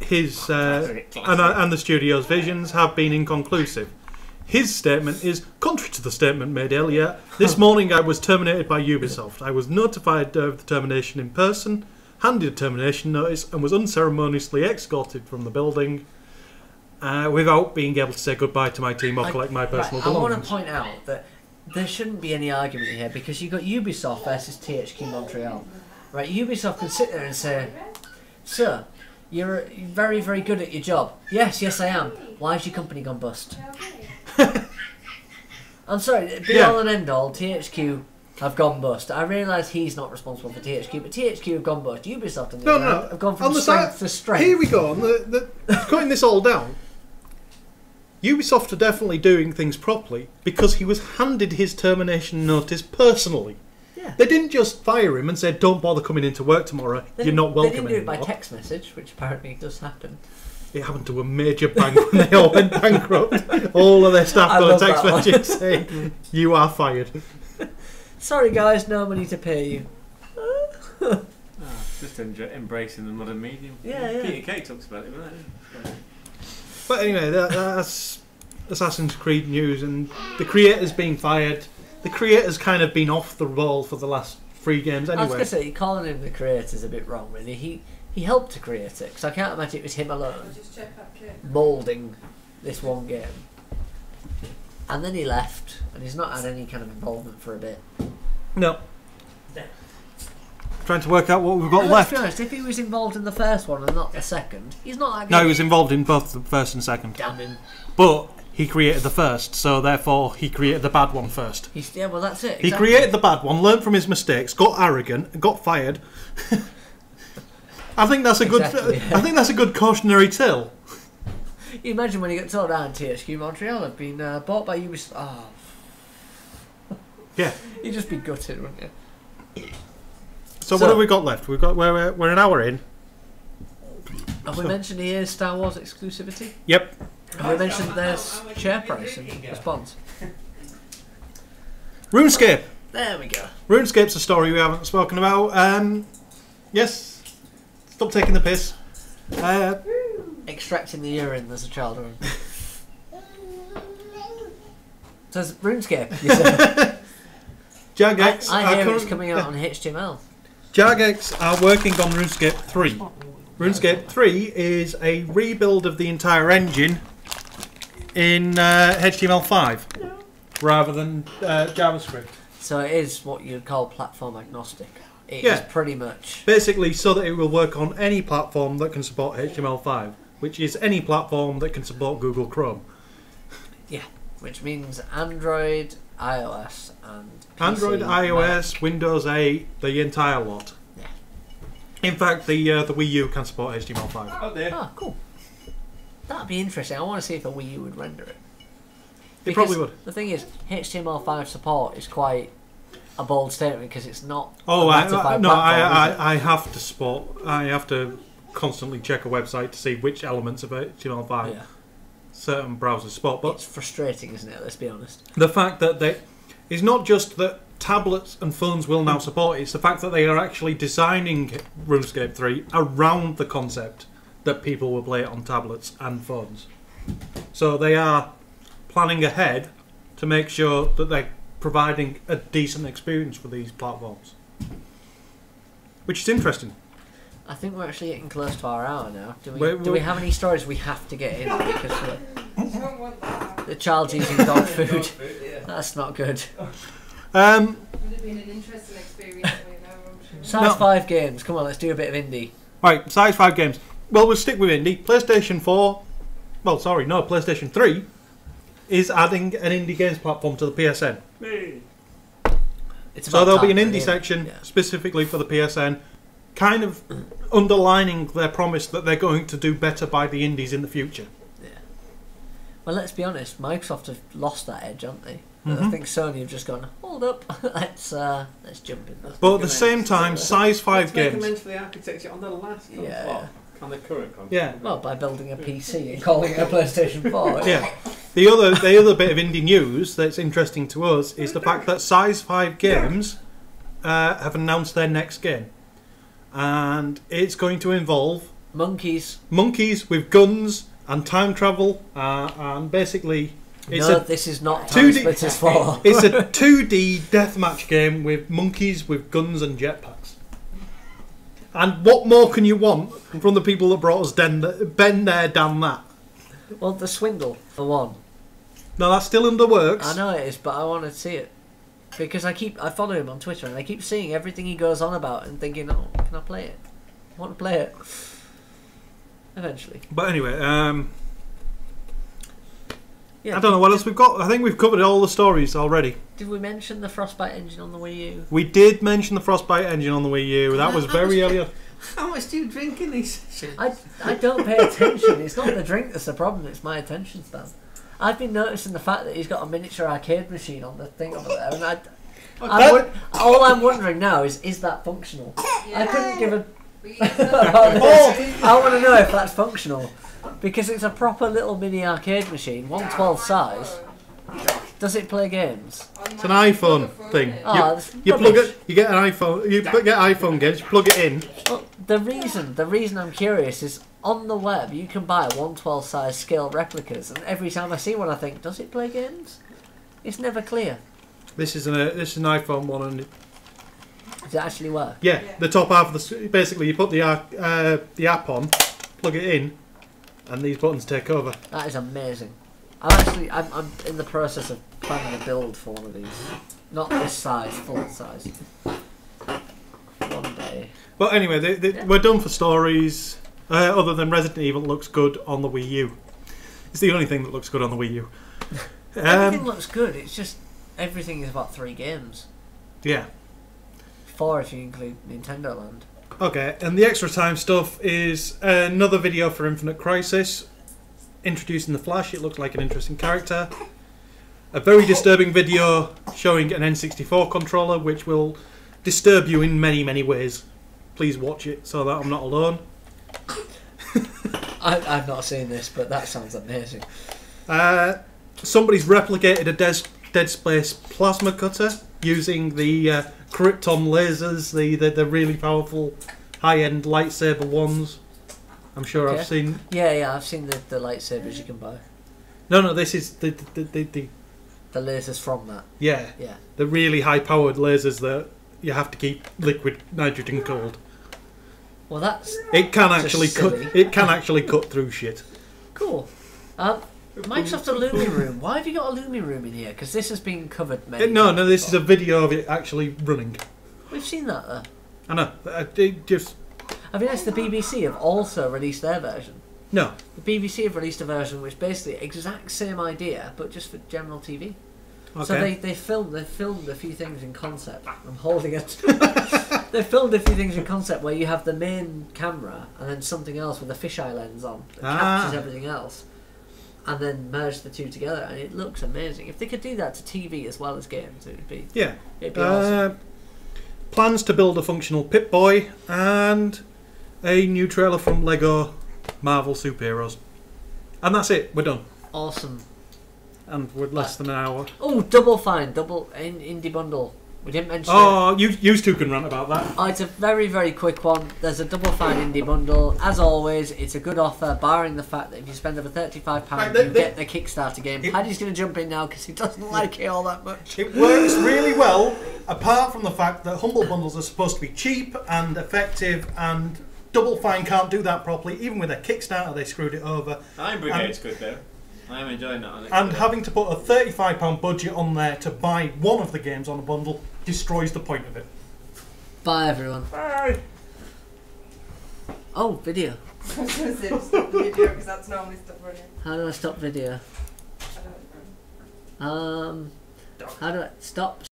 Speaker 1: his
Speaker 3: Classic.
Speaker 1: and the studio's visions have been inconclusive. His statement is contrary to the statement made earlier. This morning I was terminated by Ubisoft. I was notified of the termination in person, handed a termination notice, and was unceremoniously escorted from the building without being able to say goodbye to my team or collect my personal
Speaker 2: I want
Speaker 1: belongings.
Speaker 2: to point out that there shouldn't be any argument here because you've got Ubisoft versus THQ Montreal. Right, Ubisoft can sit there and say, "Sir, you're very, very good at your job." Yes, I am. Why has your company gone bust? I'm sorry, be all and end all, THQ have gone bust. I realise he's not responsible for THQ, but THQ have gone bust. Ubisoft on the other hand have gone
Speaker 1: On
Speaker 2: from
Speaker 1: the
Speaker 2: strength
Speaker 1: side-
Speaker 2: to strength.
Speaker 1: Here we go. Cutting this all down. Ubisoft are definitely doing things properly because he was handed his termination notice personally.
Speaker 2: Yeah.
Speaker 1: They didn't just fire him and say, "Don't bother coming into work tomorrow. You're not welcome
Speaker 2: They didn't do it
Speaker 1: anymore."
Speaker 2: by text message, which apparently does happen.
Speaker 1: It happened to a major bank when they all went bankrupt. All of their staff
Speaker 2: I
Speaker 1: got a
Speaker 2: love
Speaker 1: text
Speaker 2: that one.
Speaker 1: message saying, "You are fired."
Speaker 2: Sorry guys, no money to pay you.
Speaker 3: Just embracing the modern medium.
Speaker 2: Yeah.
Speaker 3: Peter Kay talks about it, right?
Speaker 1: But anyway, that's Assassin's Creed news, and the creator's being fired. The creator's kind of been off the roll for the last 3 games
Speaker 2: I was
Speaker 1: anyway.
Speaker 2: going to say, calling him the creator is a bit wrong, really. He helped to create it, because I can't imagine it was him alone
Speaker 4: Just check that kit.
Speaker 2: moulding this one game. And then he left, and he's not had any kind of involvement for a bit.
Speaker 1: No. Trying to work out what we've got
Speaker 2: Now,
Speaker 1: left.
Speaker 2: let's be honest, if he was involved in the first one and not the second, he's not that good.
Speaker 1: No, he was involved in both the first and second.
Speaker 2: Damn him.
Speaker 1: But he created the first, so therefore he created the bad one first.
Speaker 2: Yeah, well, that's it.
Speaker 1: He
Speaker 2: exactly.
Speaker 1: created the bad one, learned from his mistakes, got arrogant, got fired. I think that's a good.
Speaker 2: Exactly, yeah.
Speaker 1: I think that's a good cautionary tale.
Speaker 2: You imagine when you get told down THQ Montreal have been bought by Ubisoft. Oh.
Speaker 1: Yeah.
Speaker 2: You'd just be gutted, wouldn't you?
Speaker 1: So what have we got left? We're an hour in.
Speaker 2: Have we mentioned EA's Star Wars exclusivity?
Speaker 1: Yep.
Speaker 2: Have we mentioned their share price and response?
Speaker 1: RuneScape.
Speaker 2: There we go.
Speaker 1: RuneScape's a story we haven't spoken about. Yes. Stop taking the piss.
Speaker 2: Extracting the urine as a child. So it's RuneScape, you said.
Speaker 1: Jagex.
Speaker 2: I hear it's coming out on HTML.
Speaker 1: Jagex are working on RuneScape 3. RuneScape 3 is a rebuild of the entire engine in HTML5 rather than JavaScript.
Speaker 2: So it is what you'd call platform agnostic. It
Speaker 1: Yeah.
Speaker 2: is pretty much.
Speaker 1: Basically, so that it will work on any platform that can support HTML5, which is any platform that can support Google Chrome.
Speaker 2: Yeah, which means Android, iOS, and PC,
Speaker 1: Android, iOS,
Speaker 2: Mac.
Speaker 1: Windows 8, the entire lot.
Speaker 2: Yeah.
Speaker 1: In fact, the Wii U can support HTML5.
Speaker 3: Oh dear.
Speaker 2: Oh, cool. That'd be interesting. I want to see if a Wii U would render it.
Speaker 1: It probably would.
Speaker 2: The thing is, HTML5 support is quite a bold statement because it's not.
Speaker 1: Oh,
Speaker 2: a modified platform,
Speaker 1: I have to support. I have to constantly check a website to see which elements of HTML5
Speaker 2: Yeah.
Speaker 1: certain browsers support. But
Speaker 2: It's frustrating, isn't it? Let's be honest.
Speaker 1: the fact that it's not just that tablets and phones will now support it, it's the fact that they are actually designing RuneScape 3 around the concept that people will play it on tablets and phones. So they are planning ahead to make sure that they're providing a decent experience for these platforms. Which is interesting.
Speaker 2: I think we're actually getting close to our hour now. Do we,
Speaker 1: Wait,
Speaker 2: do we
Speaker 1: wait.
Speaker 2: have any stories we have to get in because
Speaker 4: You don't want that.
Speaker 2: the child's eating dog food? That's not good.
Speaker 4: Would have been an interesting experience for you now, I'm sure.
Speaker 2: Size
Speaker 1: No.
Speaker 2: 5 games. Come on, let's do a bit of indie.
Speaker 1: Right, size 5 games. Well, we'll stick with indie. PlayStation 4, well, sorry, no, PlayStation 3 is adding an indie games platform to the PSN.
Speaker 2: It's
Speaker 1: So
Speaker 2: about
Speaker 1: there'll be an
Speaker 2: time,
Speaker 1: indie
Speaker 2: really.
Speaker 1: section
Speaker 2: Yeah.
Speaker 1: specifically for the PSN, kind of underlining their promise that they're going to do better by the indies in the future.
Speaker 2: Yeah. Well, let's be honest. Microsoft have lost that edge, haven't they? I
Speaker 1: Mhm.
Speaker 2: think Sony have just gone, hold up, let's jump in there.
Speaker 1: But at the same time, size 5
Speaker 3: Let's make
Speaker 1: games.
Speaker 3: amends for the architecture on the last console.
Speaker 2: Yeah.
Speaker 3: On the current console.
Speaker 1: Yeah.
Speaker 2: Well, by building a PC and calling it a PlayStation 4.
Speaker 1: Yeah. The other bit of indie news that's interesting to us is the fact that Size 5 Games have announced their next game. And it's going to involve
Speaker 2: Monkeys.
Speaker 1: monkeys with guns and time travel, and basically it's
Speaker 2: No,
Speaker 1: a
Speaker 2: this is not Time
Speaker 1: 2D
Speaker 2: Splitters 4.
Speaker 1: it's a 2D deathmatch game with monkeys with guns and jetpacks. And what more can you want from the people that brought us been there, done that?
Speaker 2: Well, the Swindle, for one.
Speaker 1: No, that's still in the works.
Speaker 2: I know it is, but I want to see it. Because I follow him on Twitter and I keep seeing everything he goes on about and thinking, oh, can I play it? I want to play it. Eventually.
Speaker 1: But anyway,
Speaker 2: Yeah.
Speaker 1: I don't know what else we've got. I think we've covered all the stories already.
Speaker 2: Did we mention the Frostbite engine on the Wii U?
Speaker 1: We did mention the Frostbite engine on the Wii U. That was very early on.
Speaker 3: How much do you drink in these sessions?
Speaker 2: I don't pay attention. It's not the drink that's the problem, it's my attention span. I've been noticing the fact that he's got a miniature arcade machine on the thing over there, and all I'm wondering now is that functional? I couldn't give a
Speaker 4: We use
Speaker 2: about
Speaker 4: that.
Speaker 2: this. I want to know if that's functional. Because it's a proper little mini arcade machine, 1/12 size. Does it play games?
Speaker 1: It's an iPhone thing.
Speaker 2: Oh, that's
Speaker 1: You plug
Speaker 2: rubbish.
Speaker 1: it. You get an iPhone. You get iPhone games. You plug it in.
Speaker 2: Well, the reason I'm curious is on the web you can buy 1/12 size scale replicas, and every time I see one I think, does it play games? It's never clear.
Speaker 1: This is an iPhone one, and
Speaker 2: Does it actually work?
Speaker 1: yeah,
Speaker 4: Yeah.
Speaker 1: the top half of basically you put the app on, plug it in, and these buttons take over.
Speaker 2: That is amazing. I'm in the process of planning a build for one of these. Not this size, full size. One day.
Speaker 1: But anyway, we're done for stories. Other than Resident Evil looks good on the Wii U. It's the only thing that looks good on the Wii U.
Speaker 2: Everything looks good, it's just everything is about 3 games.
Speaker 1: Yeah.
Speaker 2: 4 if you include Nintendo Land.
Speaker 1: Okay, and the extra time stuff is another video for Infinite Crisis. introducing the Flash. It looked like an interesting character. A very disturbing video showing an N64 controller, which will disturb you in many, many ways. Please watch it so that I'm not alone.
Speaker 2: I've not seen this, but that sounds amazing.
Speaker 1: Somebody's replicated a Dead Space plasma cutter using the Krypton lasers, the really powerful high-end lightsaber ones. I'm sure
Speaker 2: Okay.
Speaker 1: I've seen.
Speaker 2: Yeah, I've seen the lightsabers you can buy.
Speaker 1: No, this is the
Speaker 2: The lasers from that.
Speaker 1: yeah,
Speaker 2: Yeah.
Speaker 1: the really high-powered lasers that you have to keep liquid nitrogen cold.
Speaker 2: Well, that's
Speaker 1: It can
Speaker 2: Just
Speaker 1: actually cut.
Speaker 2: silly.
Speaker 1: It can actually cut through shit.
Speaker 2: cool. Microsoft Illumi Room. Why have you got a Illumi Room in here? Because this has been covered many
Speaker 1: No,
Speaker 2: times
Speaker 1: this is a
Speaker 2: before.
Speaker 1: video of it actually running.
Speaker 2: We've seen that though.
Speaker 1: I know. It just
Speaker 2: Have you noticed the BBC have also released their version?
Speaker 1: no.
Speaker 2: The BBC have released a version which basically exact same idea, but just for general TV.
Speaker 1: Okay.
Speaker 2: So they filmed a few things in concept. I'm holding it. They filmed a few things in concept where you have the main camera and then something else with a fisheye lens on that captures everything else, and then merge the two together, and it looks amazing. If they could do that to TV as well as games, it'd be awesome.
Speaker 1: Plans to build a functional Pip-Boy and a new trailer from Lego Marvel Superheroes. And that's it. We're done.
Speaker 2: Awesome.
Speaker 1: And we're less than an hour.
Speaker 2: Oh, Double Fine, indie bundle. We didn't mention it.
Speaker 1: Oh, you two can rant about that.
Speaker 2: Oh, it's a very, very quick one. There's a Double Fine indie bundle. As always, it's a good offer, barring the fact that if you spend over £35,
Speaker 1: Right,
Speaker 2: you get the Kickstarter game.
Speaker 1: It-
Speaker 2: Paddy's going to jump in now because he doesn't like it all that much.
Speaker 1: It works really well, apart from the fact that Humble Bundles are supposed to be cheap and effective, and Double Fine can't do that properly. Even with their Kickstarter, they screwed it over.
Speaker 3: Iron Brigade's good though. I am enjoying that.
Speaker 1: And having to put a £35 budget on there to buy one of the games on a bundle destroys the point of it.
Speaker 2: Bye, everyone.
Speaker 1: Bye.
Speaker 2: Oh, video.
Speaker 4: I was going to say, stop the video because that's normally stuff running.
Speaker 2: How do I stop video?
Speaker 4: I don't know.
Speaker 2: How do I stop